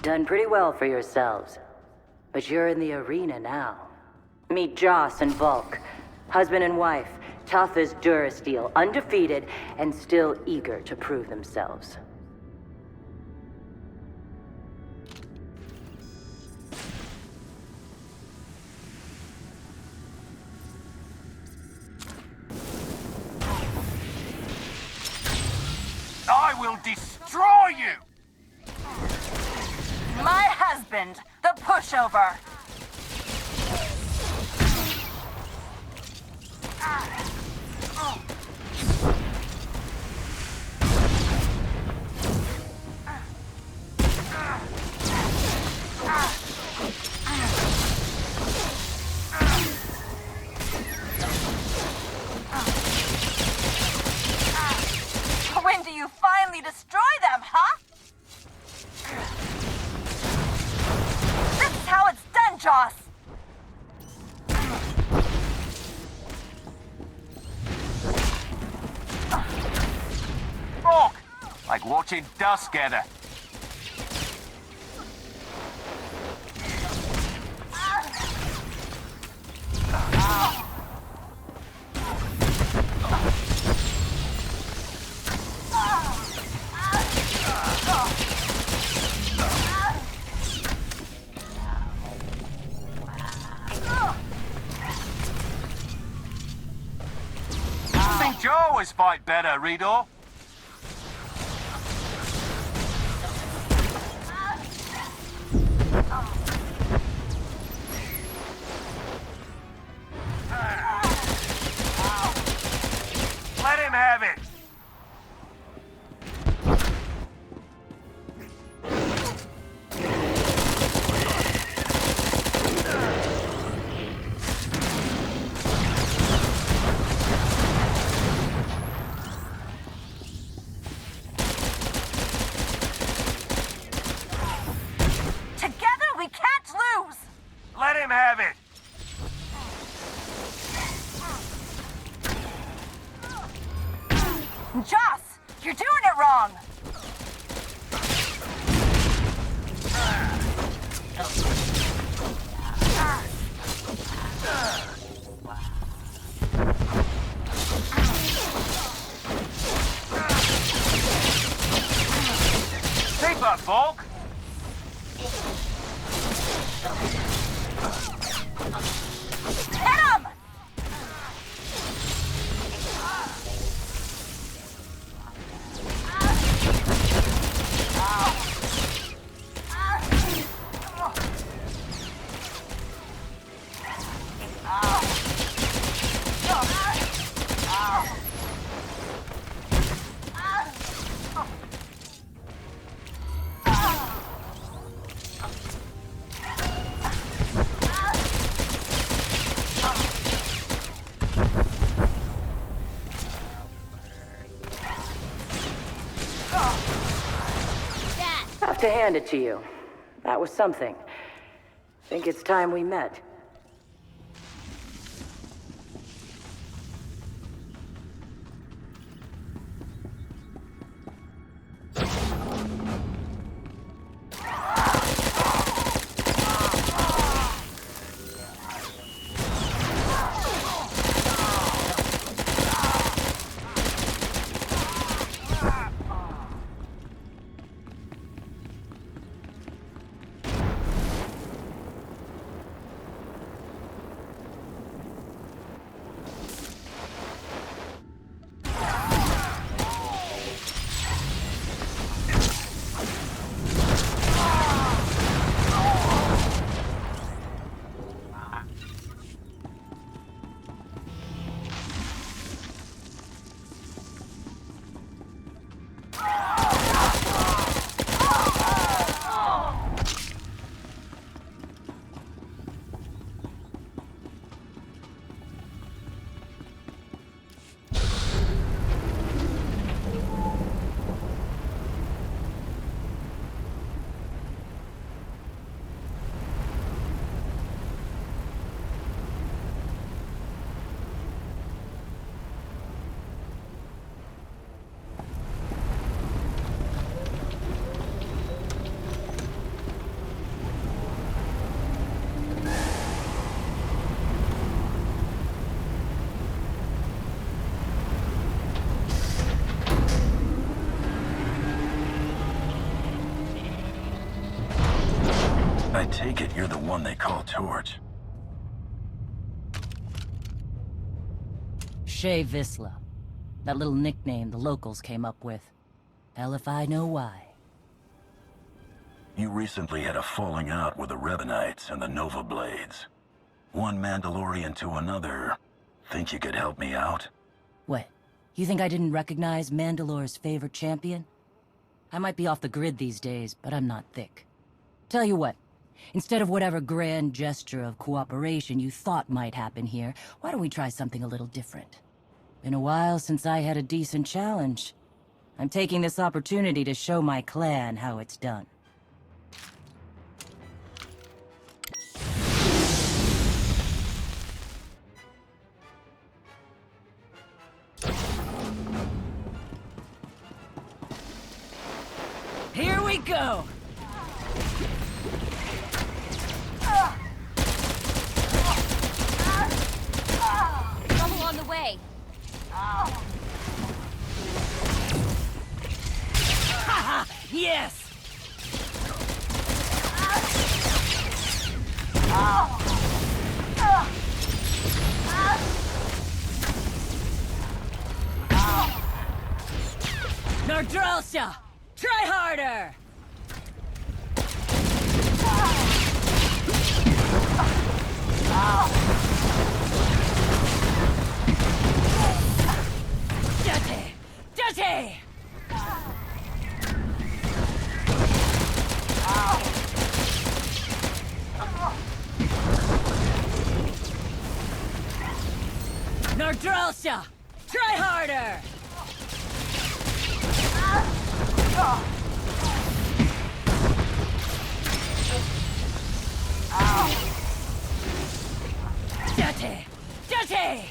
Done pretty well for yourselves. But you're in the arena now. Meet Joss and Volk. Husband and wife, tough as Durasteel, undefeated, and still eager to prove themselves. I will destroy you! My husband, the pushover. When do you finally destroy them, huh? This is how it's done, Joss! Fuck! Like watching dust gather. You always fight better, Redor. Let him have it. Let him have it! Joss, you're doing it wrong! that, Volk? Hit him! Have to hand it to you. That was something. Think it's time we met. I take it you're the one they call Torch. Shay Visla. That little nickname the locals came up with. Hell if I know why. You recently had a falling out with the Revanites and the Nova Blades. One Mandalorian to another. Think you could help me out? What? You think I didn't recognize Mandalore's favorite champion? I might be off the grid these days, but I'm not thick. Tell you what. Instead of whatever grand gesture of cooperation you thought might happen here, why don't we try something a little different? Been a while since I had a decent challenge. I'm taking this opportunity to show my clan how it's done. Here we go! Trouble on the way. Haha! Yes! Nardrosha! Try harder! Dirty! Dirty! Nardrosha! Try harder! Dirty! Dirty!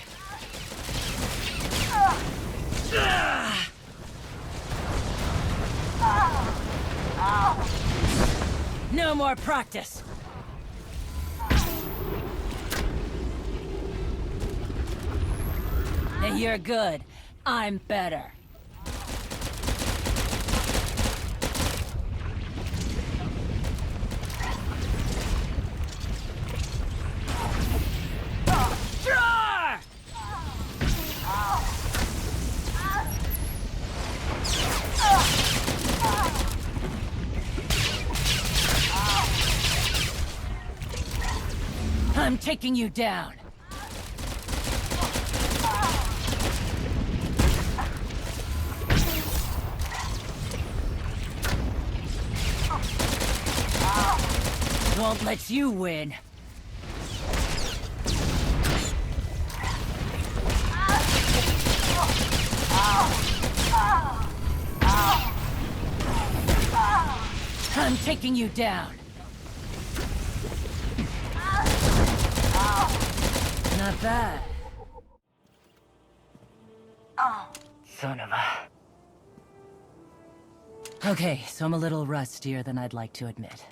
No more practice. Now you're good. I'm better. I'm taking you down. Won't let you win. I'm taking you down. Not bad. Son of a... Okay, so I'm a little rustier than I'd like to admit.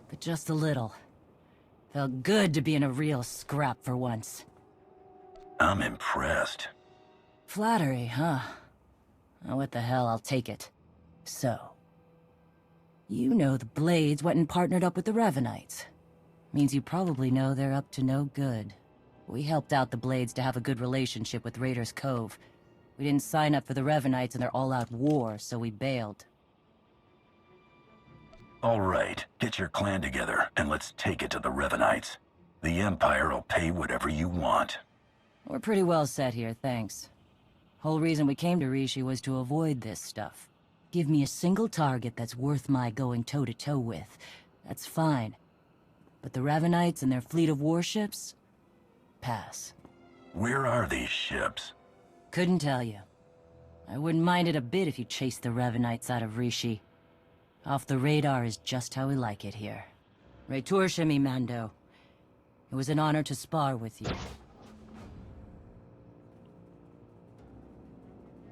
But just a little. Felt good to be in a real scrap for once. I'm impressed. Flattery, huh? Oh, what the hell, I'll take it. So... You know the Blades went and partnered up with the Revanites. Means you probably know they're up to no good. We helped out the Blades to have a good relationship with Raiders Cove. We didn't sign up for the Revanites in their all-out war, so we bailed. All right, get your clan together, and let's take it to the Revanites. The Empire will pay whatever you want. We're pretty well set here, thanks. Whole reason we came to Rishi was to avoid this stuff. Give me a single target that's worth my going toe-to-toe with. That's fine. But the Revanites and their fleet of warships? Pass. Where are these ships? Couldn't tell you. I wouldn't mind it a bit if you chased the Revanites out of Rishi. Off the radar is just how we like it here. Retursh mi Mando. It was an honor to spar with you.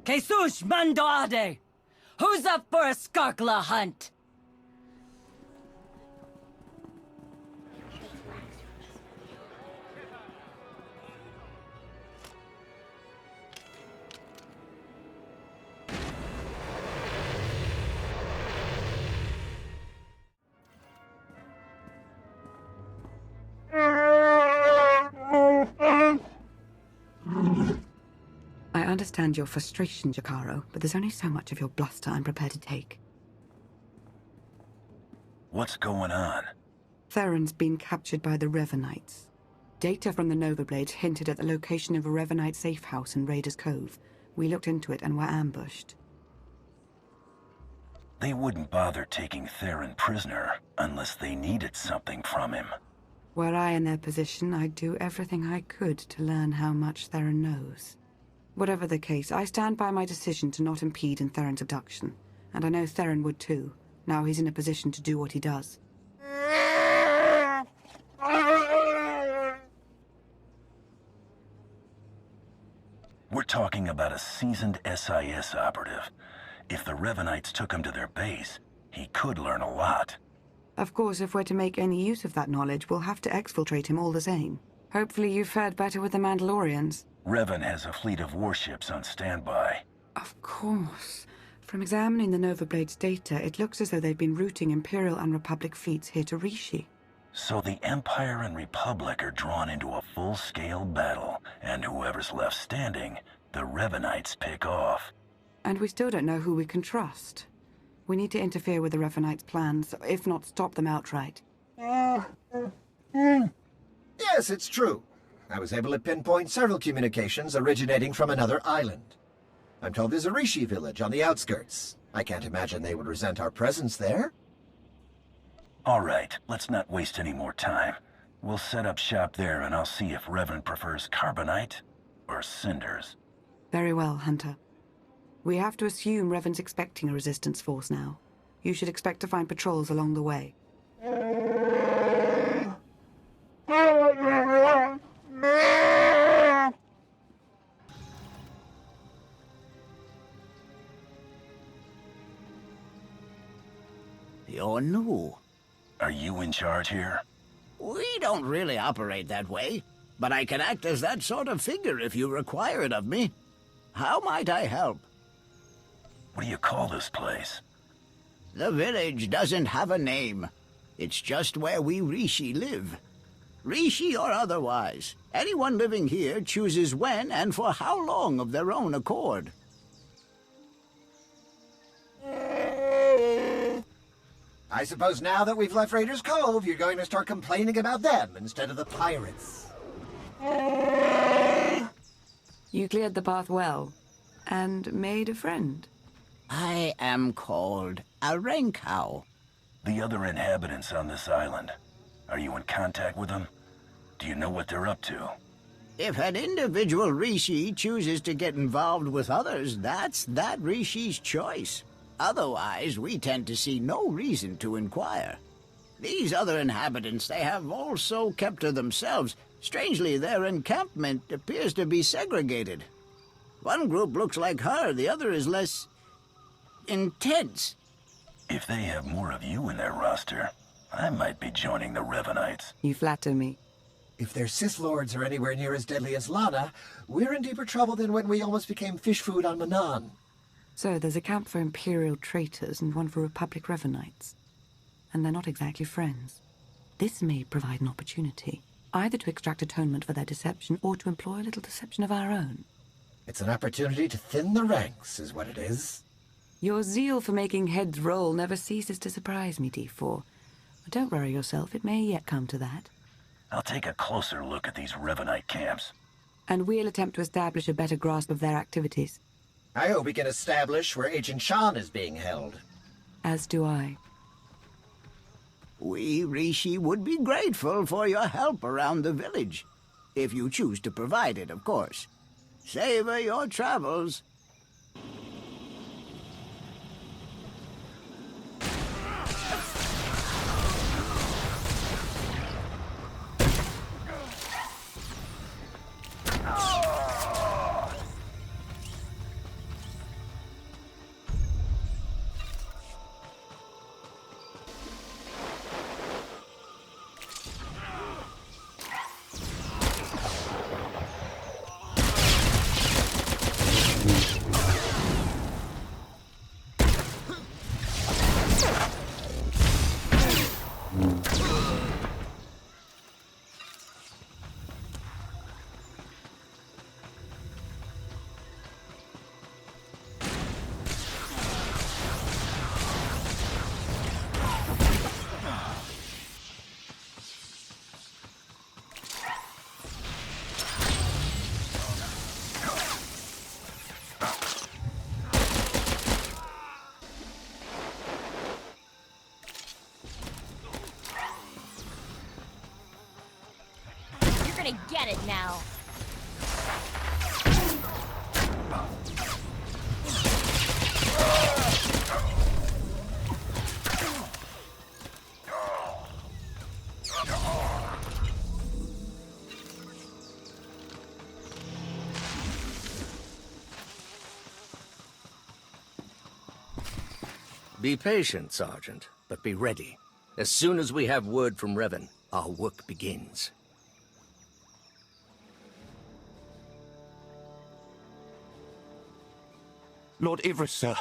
Jesus Mando Ade! Who's up for a Skarkla hunt? I understand your frustration, Jakaro, but there's only so much of your bluster I'm prepared to take. What's going on? Theron's been captured by the Revanites. Data from the Nova Blades hinted at the location of a Revanite safe house in Raiders Cove. We looked into it and were ambushed. They wouldn't bother taking Theron prisoner unless they needed something from him. Were I in their position, I'd do everything I could to learn how much Theron knows. Whatever the case, I stand by my decision to not impede in Theron's abduction. And I know Theron would too. Now he's in a position to do what he does. We're talking about a seasoned SIS operative. If the Revanites took him to their base, he could learn a lot. Of course, if we're to make any use of that knowledge, we'll have to exfiltrate him all the same. Hopefully you've fared better with the Mandalorians. Revan has a fleet of warships on standby. Of course. From examining the Nova Blades data, it looks as though they've been routing Imperial and Republic fleets here to Rishi. So the Empire and Republic are drawn into a full-scale battle, and whoever's left standing, the Revanites pick off. And we still don't know who we can trust. We need to interfere with the Revanites' plans, if not stop them outright. Yes, it's true. I was able to pinpoint several communications originating from another island. I'm told there's a Rishi village on the outskirts. I can't imagine they would resent our presence there. All right, let's not waste any more time. We'll set up shop there, and I'll see if Revan prefers carbonite or cinders. Very well, Hunter. We have to assume Revan's expecting a resistance force now. You should expect to find patrols along the way. You're new. Are you in charge here? We don't really operate that way, but I can act as that sort of figure if you require it of me. How might I help? What do you call this place? The village doesn't have a name. It's just where we Rishi live. Rishi or otherwise, anyone living here chooses when and for how long of their own accord. I suppose now that we've left Raiders Cove, you're going to start complaining about them instead of the pirates. You cleared the path well, and made a friend. I am called a Renkow. The other inhabitants on this island, are you in contact with them? Do you know what they're up to? If an individual Rishi chooses to get involved with others, that's that Rishi's choice. Otherwise, we tend to see no reason to inquire. These other inhabitants, they have also kept to themselves. Strangely, their encampment appears to be segregated. One group looks like her, the other is less intense. If they have more of you in their roster, I might be joining the Revanites. You flatter me. If their Sith Lords are anywhere near as deadly as Lana, we're in deeper trouble than when we almost became fish food on Manan. So there's a camp for Imperial traitors and one for Republic Revanites. And they're not exactly friends. This may provide an opportunity, either to extract atonement for their deception or to employ a little deception of our own. It's an opportunity to thin the ranks, is what it is. Your zeal for making heads roll never ceases to surprise me, D4. But don't worry yourself, it may yet come to that. I'll take a closer look at these Revanite camps. And we'll attempt to establish a better grasp of their activities. I hope we can establish where Agent Shan is being held. As do I. We, Rishi, would be grateful for your help around the village. If you choose to provide it, of course. Savor your travels. Gonna get it now. Be patient, Sergeant, but be ready. As soon as we have word from Revan, our work begins. Lord Ivris, sir.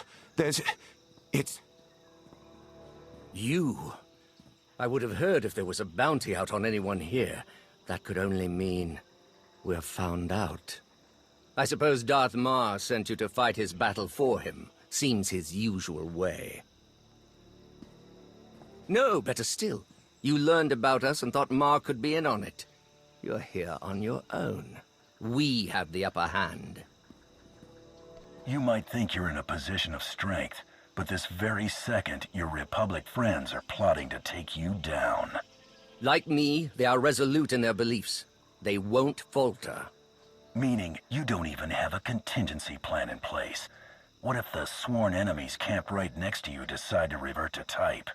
It's... You? I would have heard if there was a bounty out on anyone here. That could only mean we're found out. I suppose Darth Mar sent you to fight his battle for him. Seems his usual way. No, better still. You learned about us and thought Mar could be in on it. You're here on your own. We have the upper hand. You might think you're in a position of strength, but this very second, your Republic friends are plotting to take you down. Like me, they are resolute in their beliefs. They won't falter. Meaning, you don't even have a contingency plan in place. What if the sworn enemies camped right next to you decide to revert to type?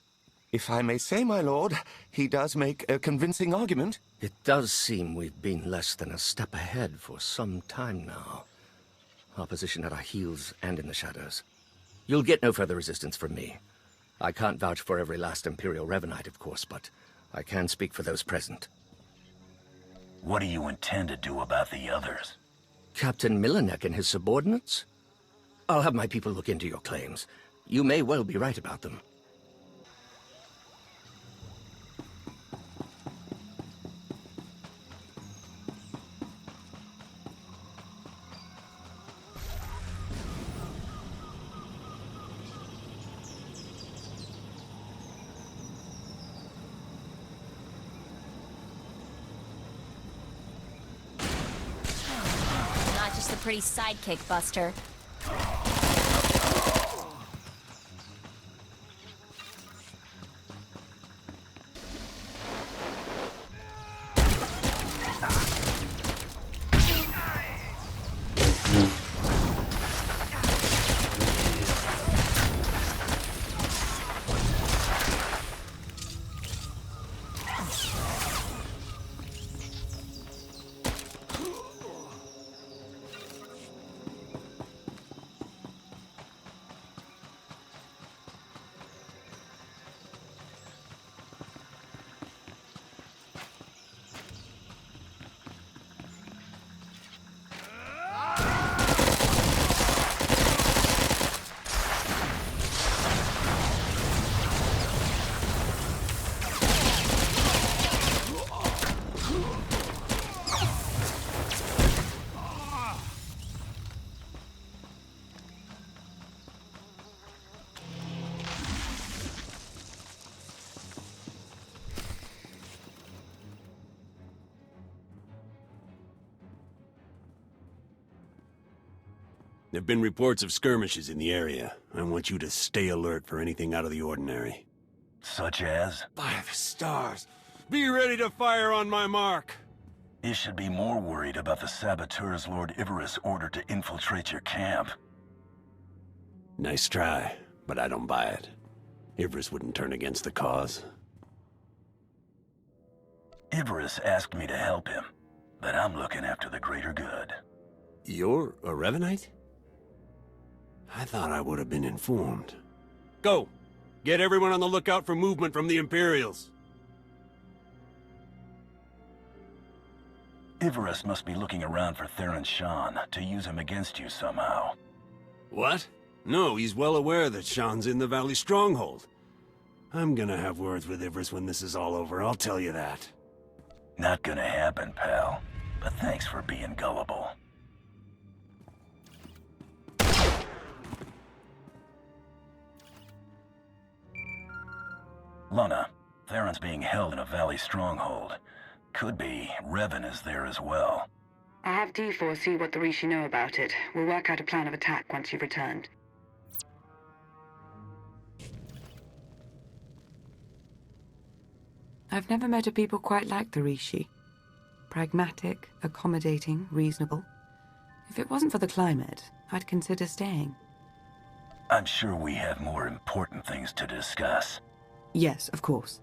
If I may say, my lord, he does make a convincing argument. It does seem we've been less than a step ahead for some time now. Our position at our heels and in the shadows. You'll get no further resistance from me. I can't vouch for every last Imperial Revanite, of course, but I can speak for those present. What do you intend to do about the others? Captain Milanek and his subordinates? I'll have my people look into your claims. You may well be right about them. pretty sidekick, Buster. There have been reports of skirmishes in the area. I want you to stay alert for anything out of the ordinary. Such as? By the stars! Be ready to fire on my mark! You should be more worried about the saboteurs Lord Ivarus ordered to infiltrate your camp. Nice try, but I don't buy it. Ivarus wouldn't turn against the cause. Ivarus asked me to help him, but I'm looking after the greater good. You're a Revanite? I thought I would have been informed. Go! Get everyone on the lookout for movement from the Imperials. Ivarus must be looking around for Theron Shan to use him against you somehow. What? No, he's well aware that Shan's in the Valley Stronghold. I'm gonna have words with Ivarus when this is all over, I'll tell you that. Not gonna happen, pal. But thanks for being gullible. Luna, Theron's being held in a Valley Stronghold. Could be Revan is there as well. I have D4 see what the Rishi know about it. We'll work out a plan of attack once you've returned. I've never met a people quite like the Rishi. Pragmatic, accommodating, reasonable. If it wasn't for the climate, I'd consider staying. I'm sure we have more important things to discuss. Yes, of course.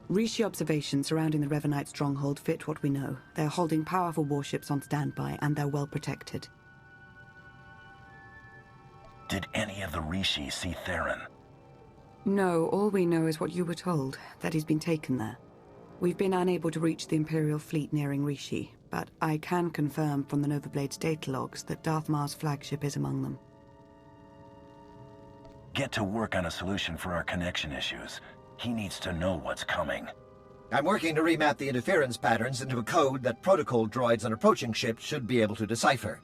Rishi observations surrounding the Revanite stronghold fit what we know. They're holding powerful warships on standby, and they're well protected. Did any of the Rishi see Theron? No, all we know is what you were told, that he's been taken there. We've been unable to reach the Imperial fleet nearing Rishi, but I can confirm from the Novablade's data logs that Darth Mar's flagship is among them. Get to work on a solution for our connection issues. He needs to know what's coming. I'm working to remap the interference patterns into a code that protocol droids on approaching ships should be able to decipher,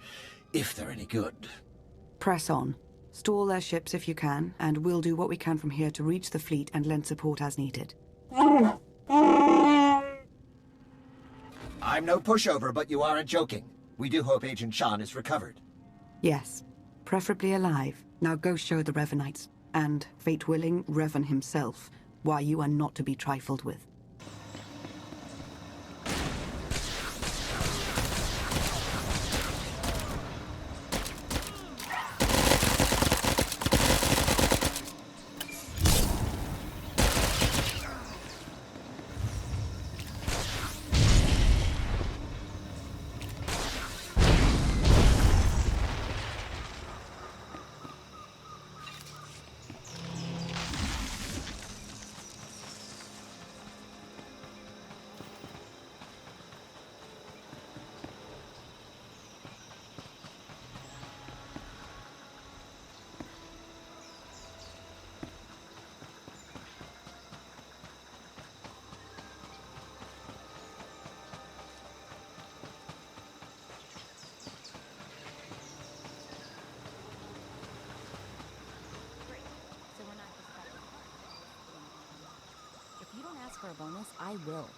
if they're any good. Press on. Stall their ships if you can, and we'll do what we can from here to reach the fleet and lend support as needed. I'm no pushover, but you aren't joking. We do hope Agent Shan is recovered. Yes, preferably alive. Now go show the Revanites, and, fate willing, Revan himself, why you are not to be trifled with. For a bonus, I will.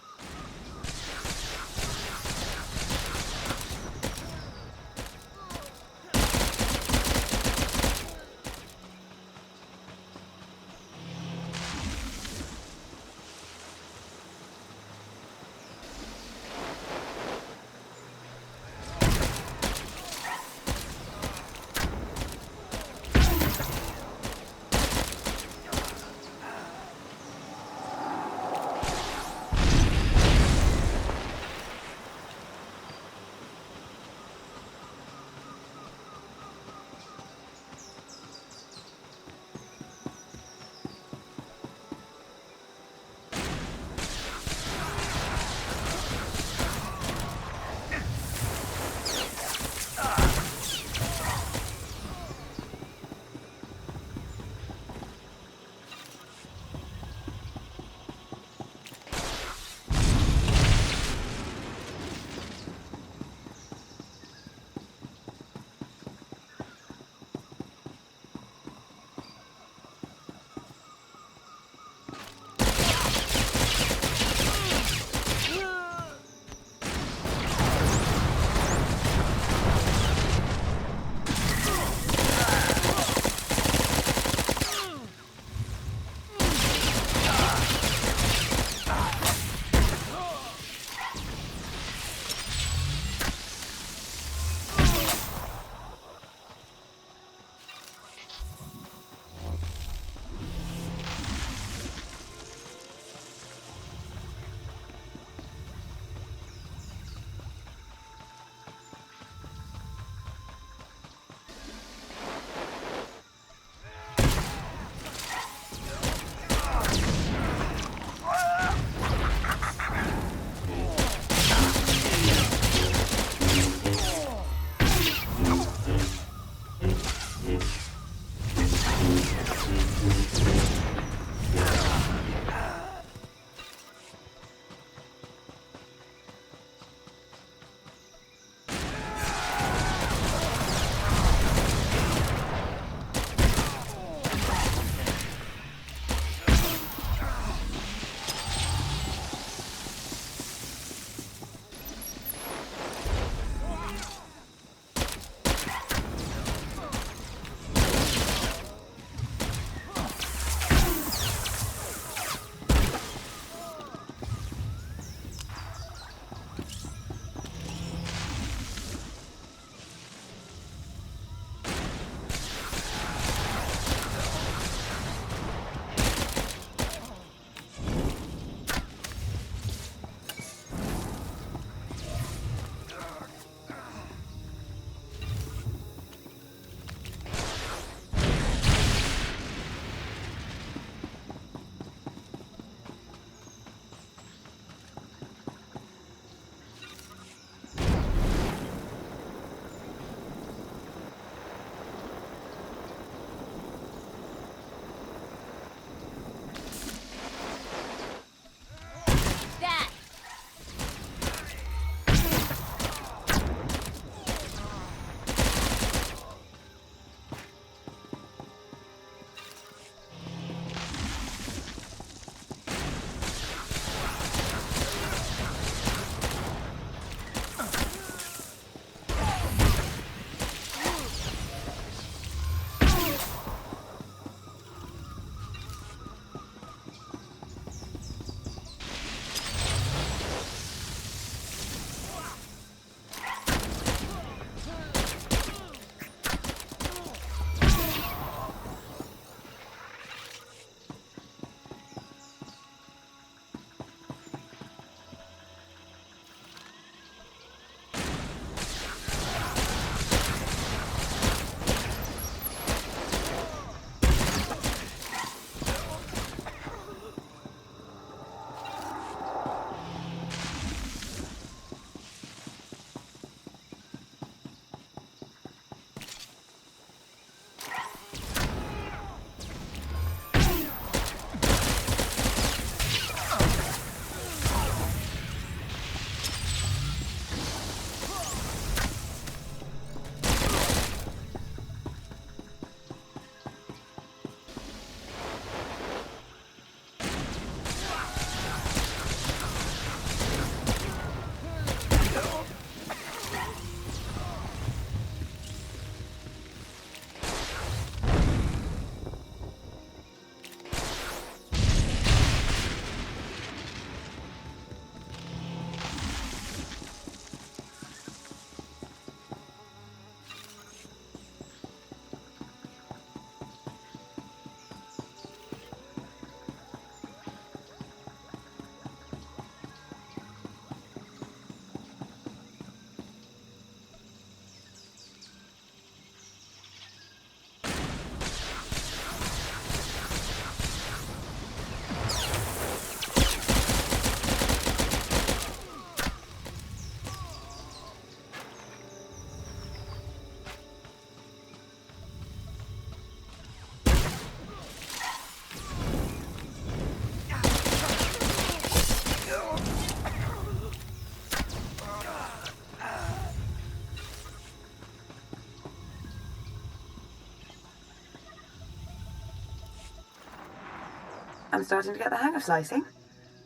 I'm starting to get the hang of slicing.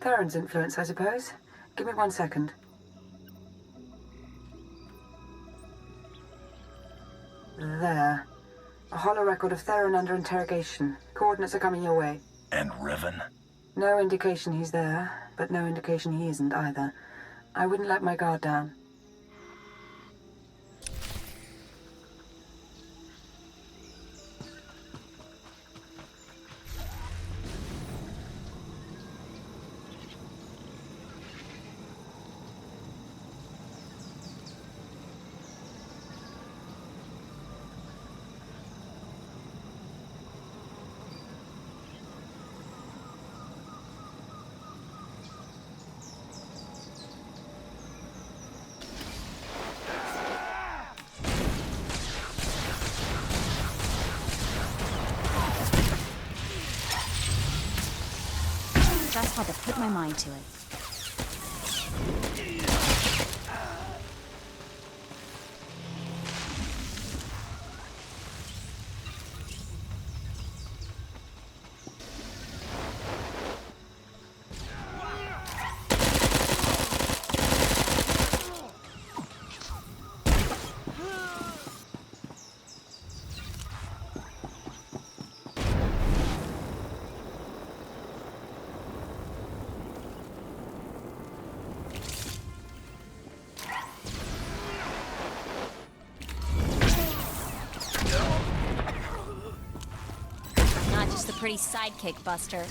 Theron's influence, I suppose. Give me 1 second. There. A hollow record of Theron under interrogation. Coordinates are coming your way. And Revan? No indication he's there, but no indication he isn't either. I wouldn't let my guard down. just had to put my mind to it. Not just the pretty sidekick, Buster.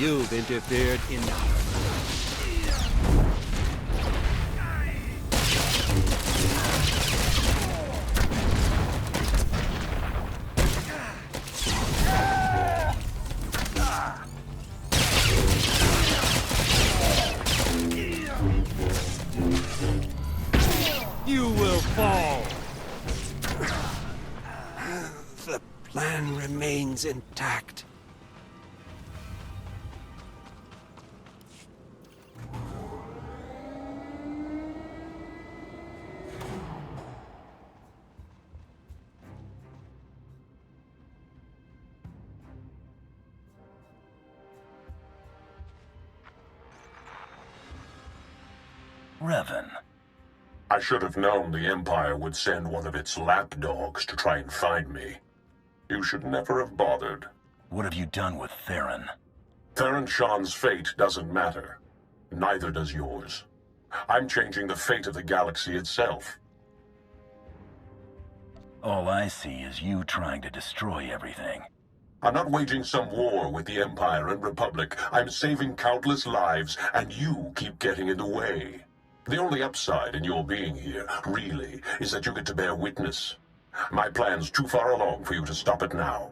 You've interfered in You will fall. The plan remains intact. Revan. I should have known the Empire would send one of its lapdogs to try and find me. You should never have bothered. What have you done with Theron? Theron Shan's fate doesn't matter. Neither does yours. I'm changing the fate of the galaxy itself. All I see is you trying to destroy everything. I'm not waging some war with the Empire and Republic. I'm saving countless lives, and you keep getting in the way. The only upside in your being here, really, is that you get to bear witness. My plan's too far along for you to stop it now.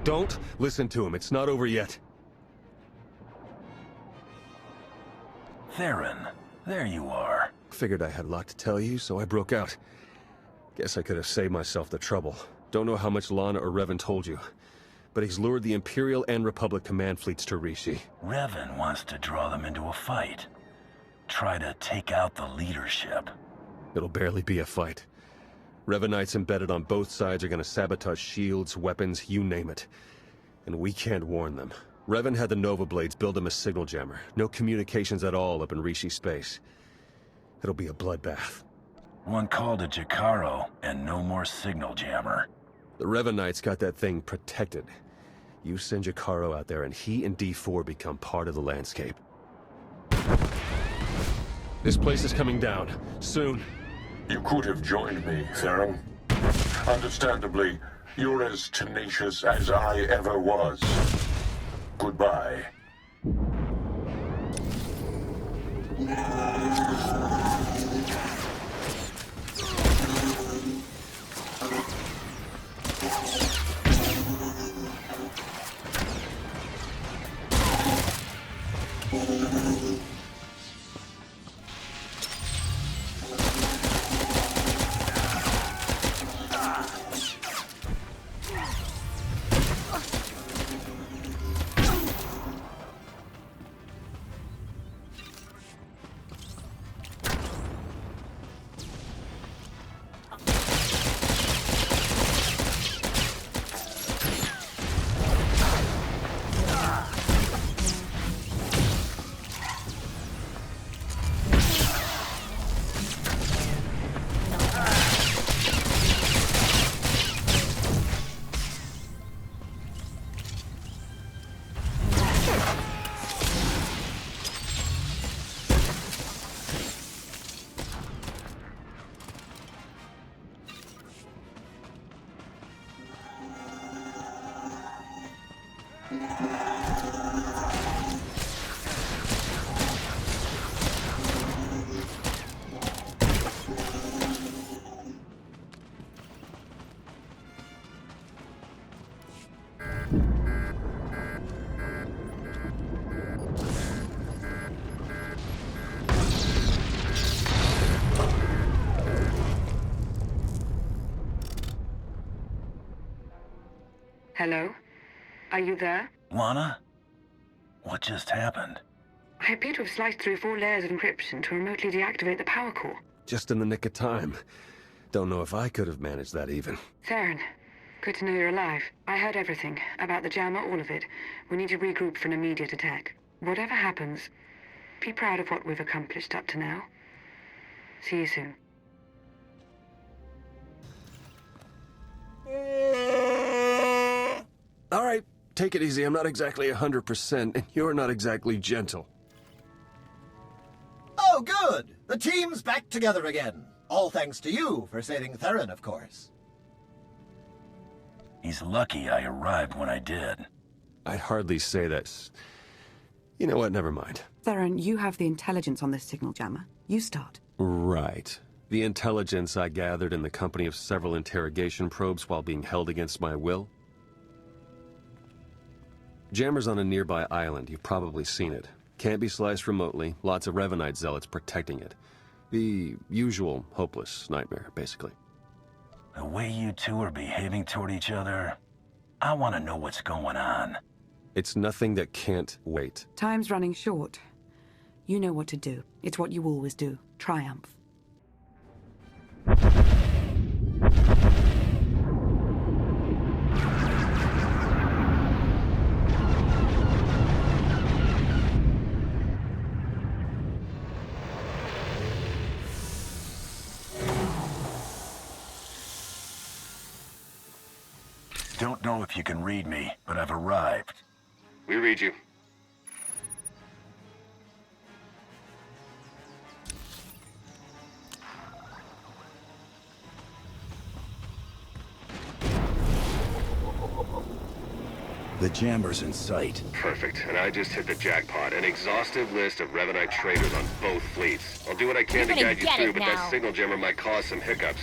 Don't listen to him. It's not over yet. Theron, there you are. Figured I had a lot to tell you, so I broke out. Guess I could have saved myself the trouble. Don't know how much Lana or Revan told you, but he's lured the Imperial and Republic command fleets to Rishi. Revan wants to draw them into a fight. Try to take out the leadership. It'll barely be a fight. Revanites embedded on both sides are gonna sabotage shields, weapons, you name it. And we can't warn them. Revan had the Nova Blades build him a signal jammer. No communications at all up in Rishi space. It'll be a bloodbath. One call to Jakaro, and no more signal jammer. The Revanites got that thing protected. You send Jakaro out there and he and D4 become part of the landscape. This place is coming down. Soon. You could have joined me, Theron. Understandably, you're as tenacious as I ever was. Goodbye. Hello? Are you there? Lana? What just happened? I appear to have sliced through 4 layers of encryption to remotely deactivate the power core. Just in the nick of time. Don't know if I could have managed that even. Theron, good to know you're alive. I heard everything. About the jammer, all of it. We need to regroup for an immediate attack. Whatever happens, be proud of what we've accomplished up to now. See you soon. All right, take it easy. I'm not exactly 100%, and you're not exactly gentle. Oh, good! The team's back together again. All thanks to you for saving Theron, of course. He's lucky I arrived when I did. I'd hardly say that. You know what? Never mind. Theron, you have the intelligence on this signal jammer. You start. Right. The intelligence I gathered in the company of several interrogation probes while being held against my will. Jammer's on a nearby island. You've probably seen it. Can't be sliced remotely. Lots of Revanite zealots protecting it. The usual hopeless nightmare, basically. The way you two are behaving toward each other, I want to know what's going on. It's nothing that can't wait. Time's running short. You know what to do. It's what you always do. Triumph. Don't know if you can read me, but I've arrived. We read you. The jammer's in sight. Perfect, and I just hit the jackpot. An exhaustive list of Revanite traders on both fleets. I'll do what I can to guide you through, but that signal jammer might cause some hiccups.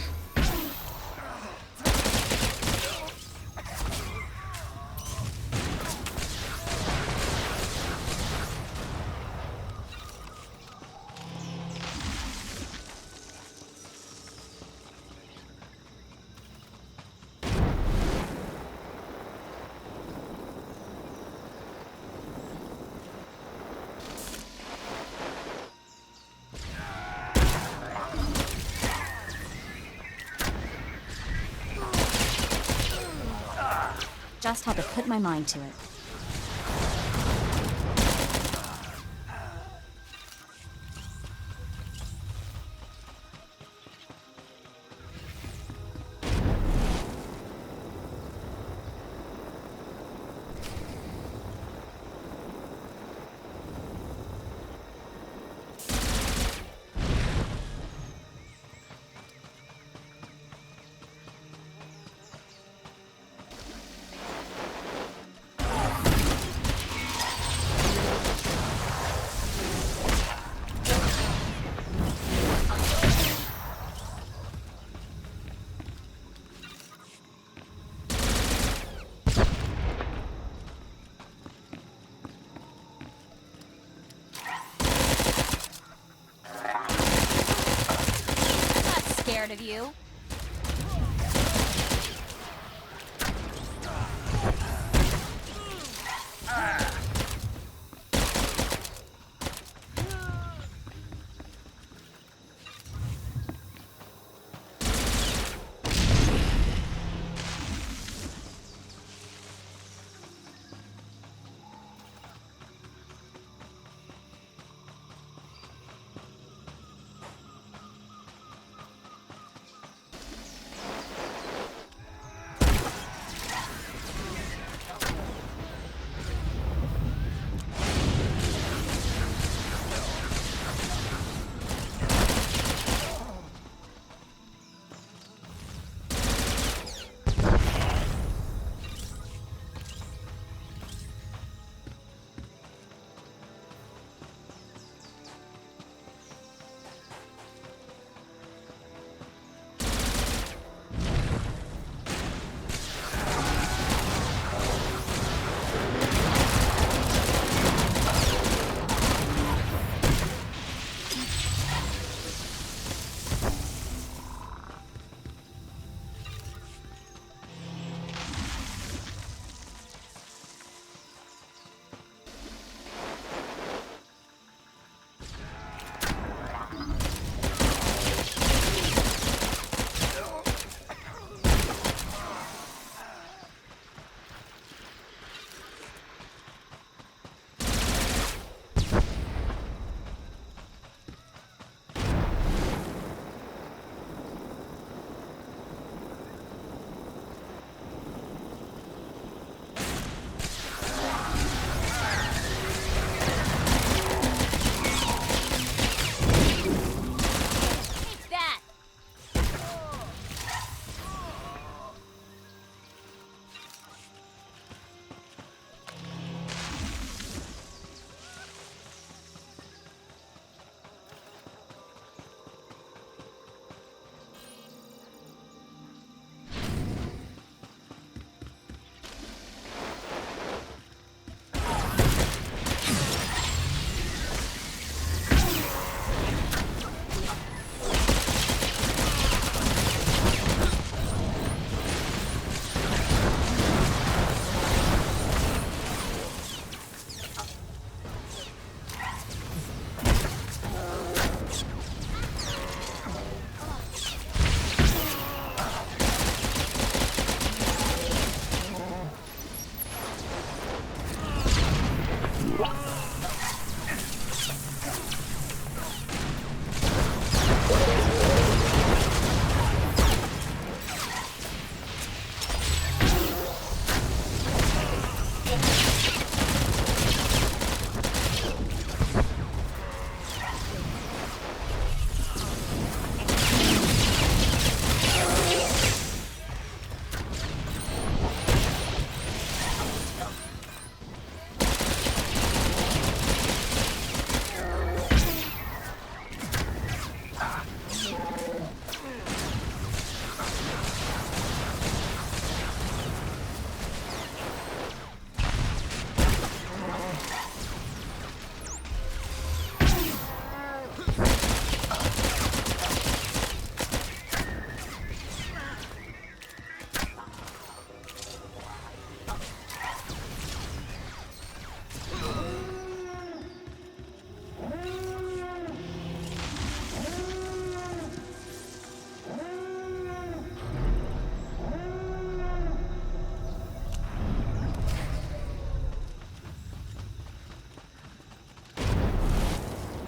Just had to put my mind to it. Scared of you.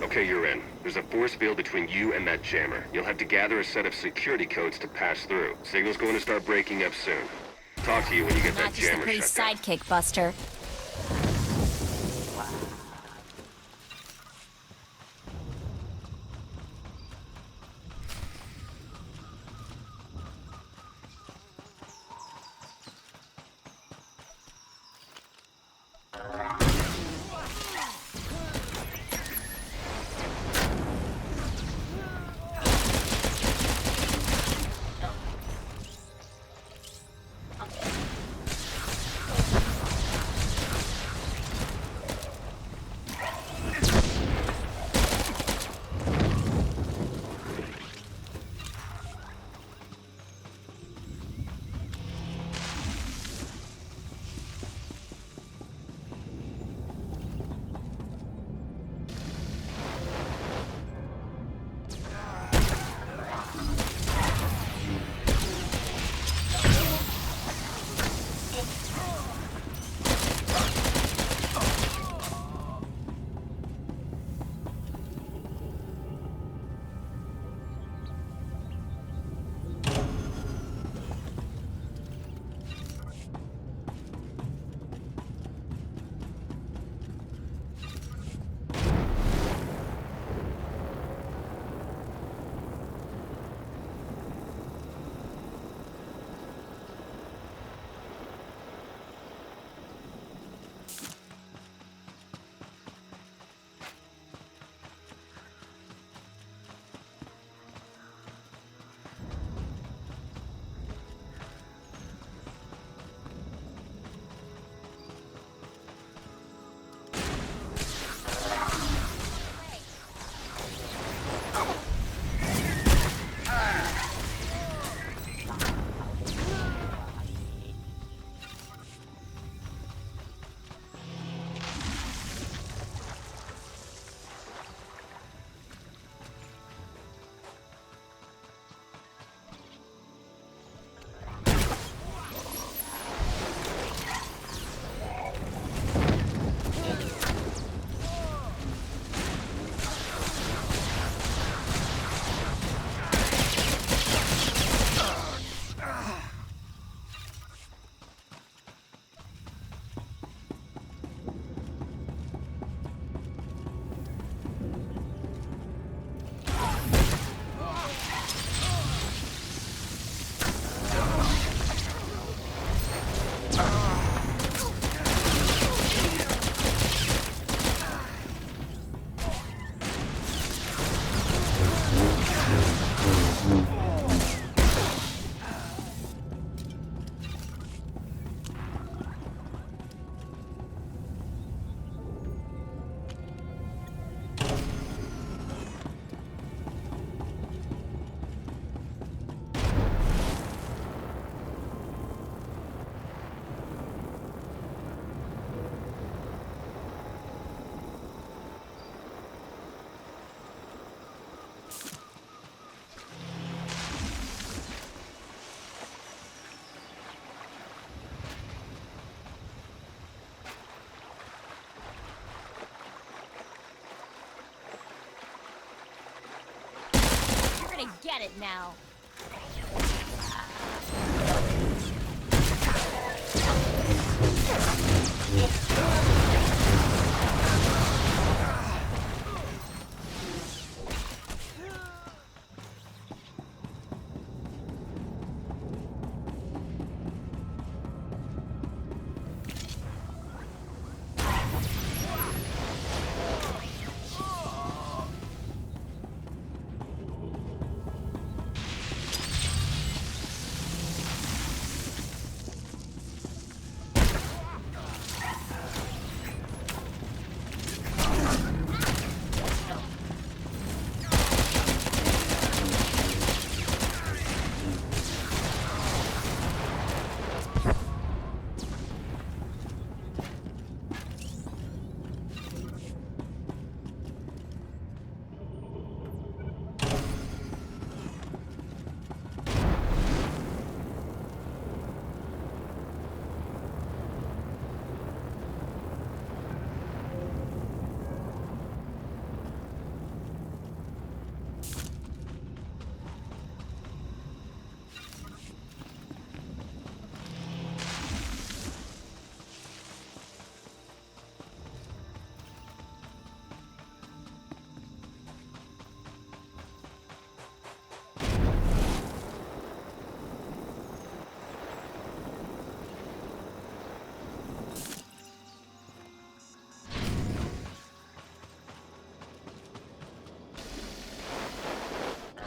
Okay, you're in. There's a force field between you and that jammer. You'll have to gather a set of security codes to pass through. Signal's going to start breaking up soon. Talk to you when you get that Not just a jammer pretty shut down. sidekick, Buster. Gonna get it now.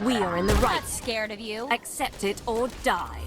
We are in the right. Not scared of you. Accept it or die.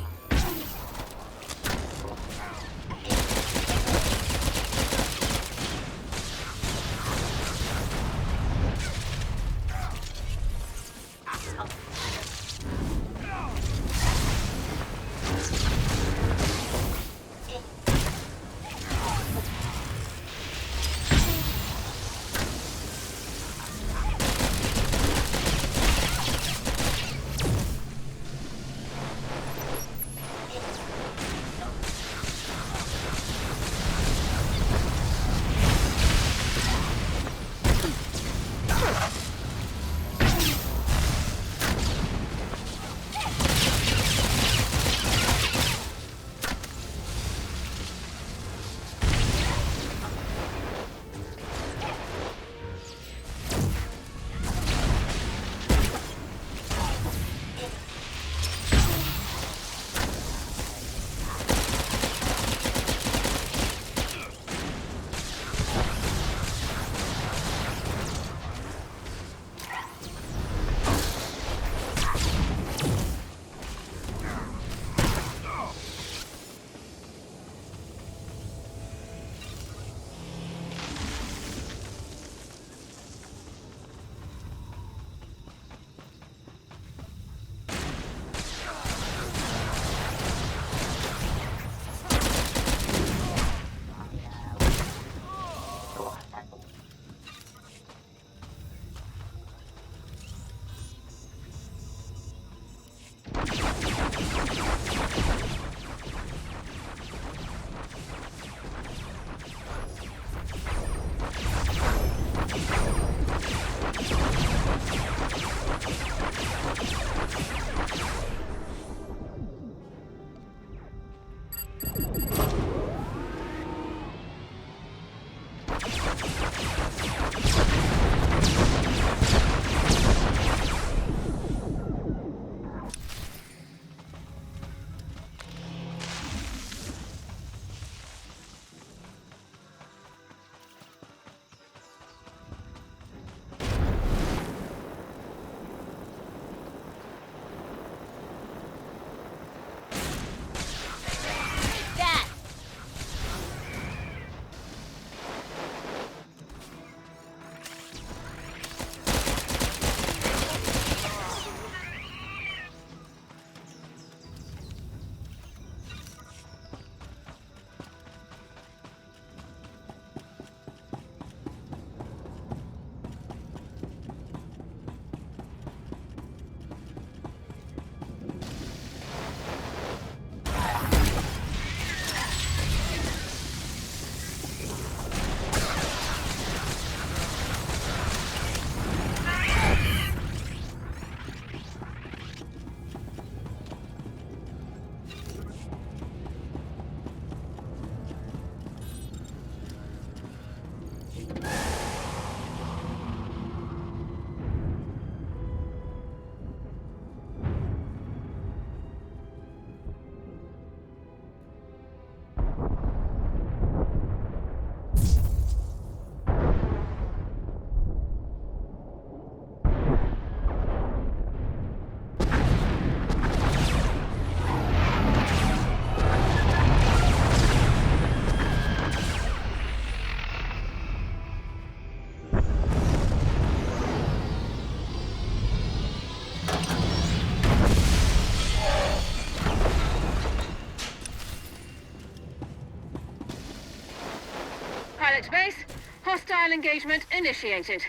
Pilot base, hostile engagement initiated.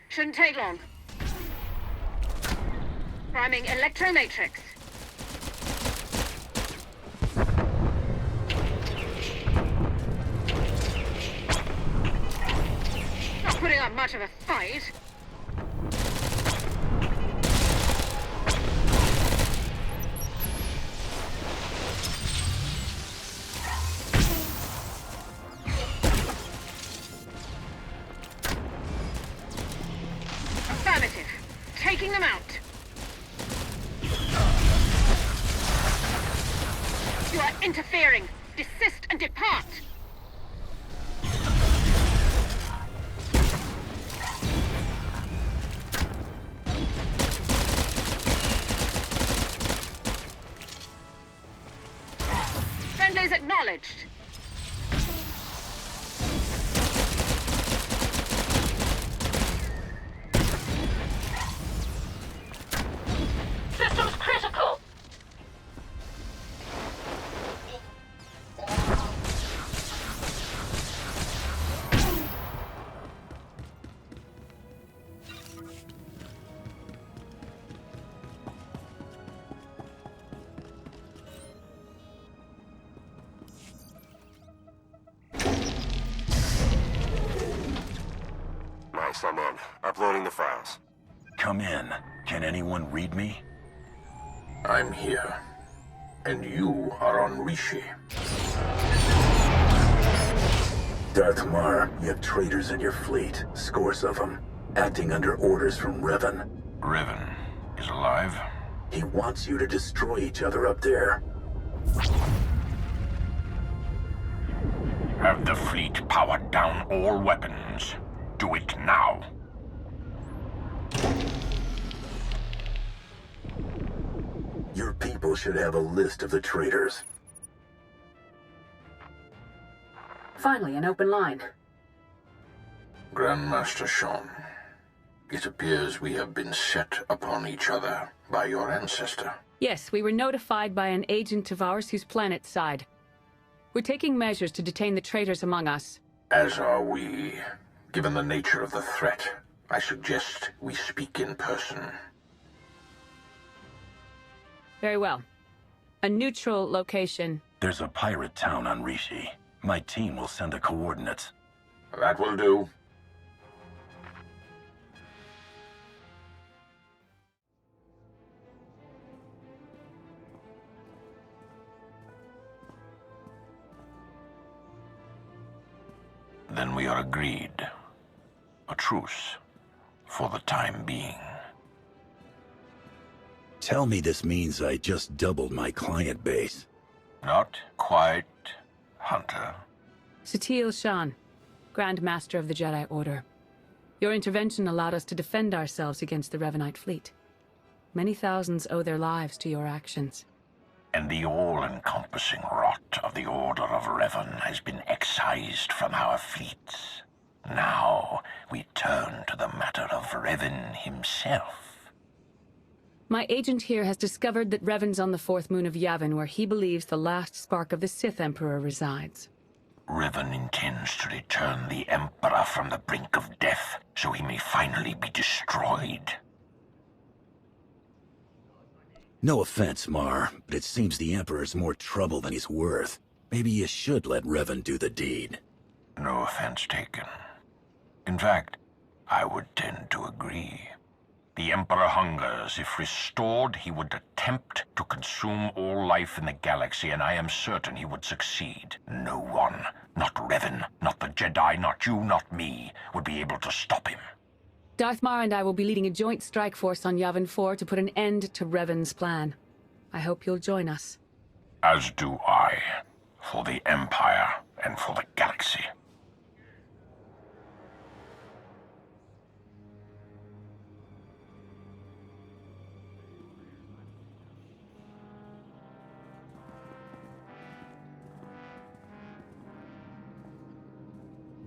Shouldn't take long. Priming electromatrix. Not putting up much of a fight. Affirmative. Taking them out. You are interfering. Desist and depart. acknowledged. Systems critical. Nice, I'm in. Uploading the files. Come in. Can anyone read me? I'm here. And you are on Rishi. Darthmar, you have traitors in your fleet. Scores of them. Acting under orders from Revan. Revan is alive? He wants you to destroy each other up there. Have the fleet powered down all weapons. Do it now. Your people should have a list of the traitors. Finally, an open line. Grandmaster Sean, it appears we have been set upon each other by your ancestor. Yes, we were notified by an agent of ours whose planet side. We're taking measures to detain the traitors among us. As are we. Given the nature of the threat, I suggest we speak in person. Very well. A neutral location. There's a pirate town on Rishi. My team will send the coordinates. That will do. Then we are agreed. A truce. For the time being. Tell me this means I just doubled my client base. Not quite, Hunter. Satele Shan, Grand Master of the Jedi Order. Your intervention allowed us to defend ourselves against the Revanite fleet. Many thousands owe their lives to your actions. And the all-encompassing rot of the Order of Revan has been excised from our fleets. Now, we turn to the matter of Revan himself. My agent here has discovered that Revan's on the fourth moon of Yavin, where he believes the last spark of the Sith Emperor resides. Revan intends to return the Emperor from the brink of death, so he may finally be destroyed. No offense, Mar, but it seems the Emperor's more trouble than he's worth. Maybe you should let Revan do the deed. No offense taken. In fact, I would tend to agree. The Emperor hungers. If restored, he would attempt to consume all life in the galaxy, and I am certain he would succeed. No one, not Revan, not the Jedi, not you, not me, would be able to stop him. Darthmar and I will be leading a joint strike force on Yavin 4 to put an end to Revan's plan. I hope you'll join us. As do I. For the Empire and for the galaxy.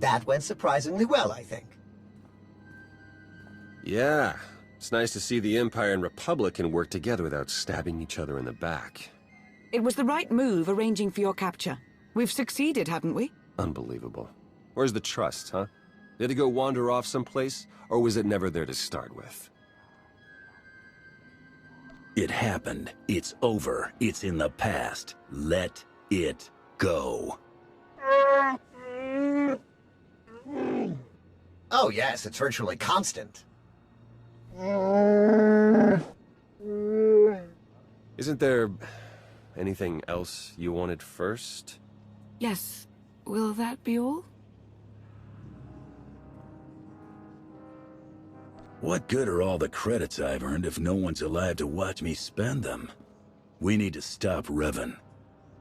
That went surprisingly well, I think. Yeah, it's nice to see the Empire and Republic can work together without stabbing each other in the back. It was the right move arranging for your capture. We've succeeded, haven't we? Unbelievable. Where's the trust, huh? Did it go wander off someplace, or was it never there to start with? It happened. It's over. It's in the past. Let it go. Oh yes, it's virtually constant. Isn't there anything else you wanted first? Yes. Will that be all? What good are all the credits I've earned if no one's alive to watch me spend them? We need to stop Revan.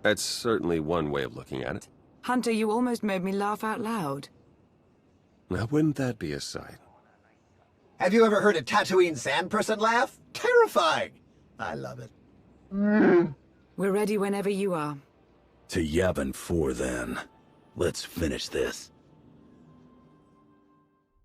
That's certainly one way of looking at it. Hunter, you almost made me laugh out loud. Now, wouldn't that be a sight? Have you ever heard a Tatooine sand person laugh? Terrifying! I love it. We're ready whenever you are. To Yavin 4, then. Let's finish this.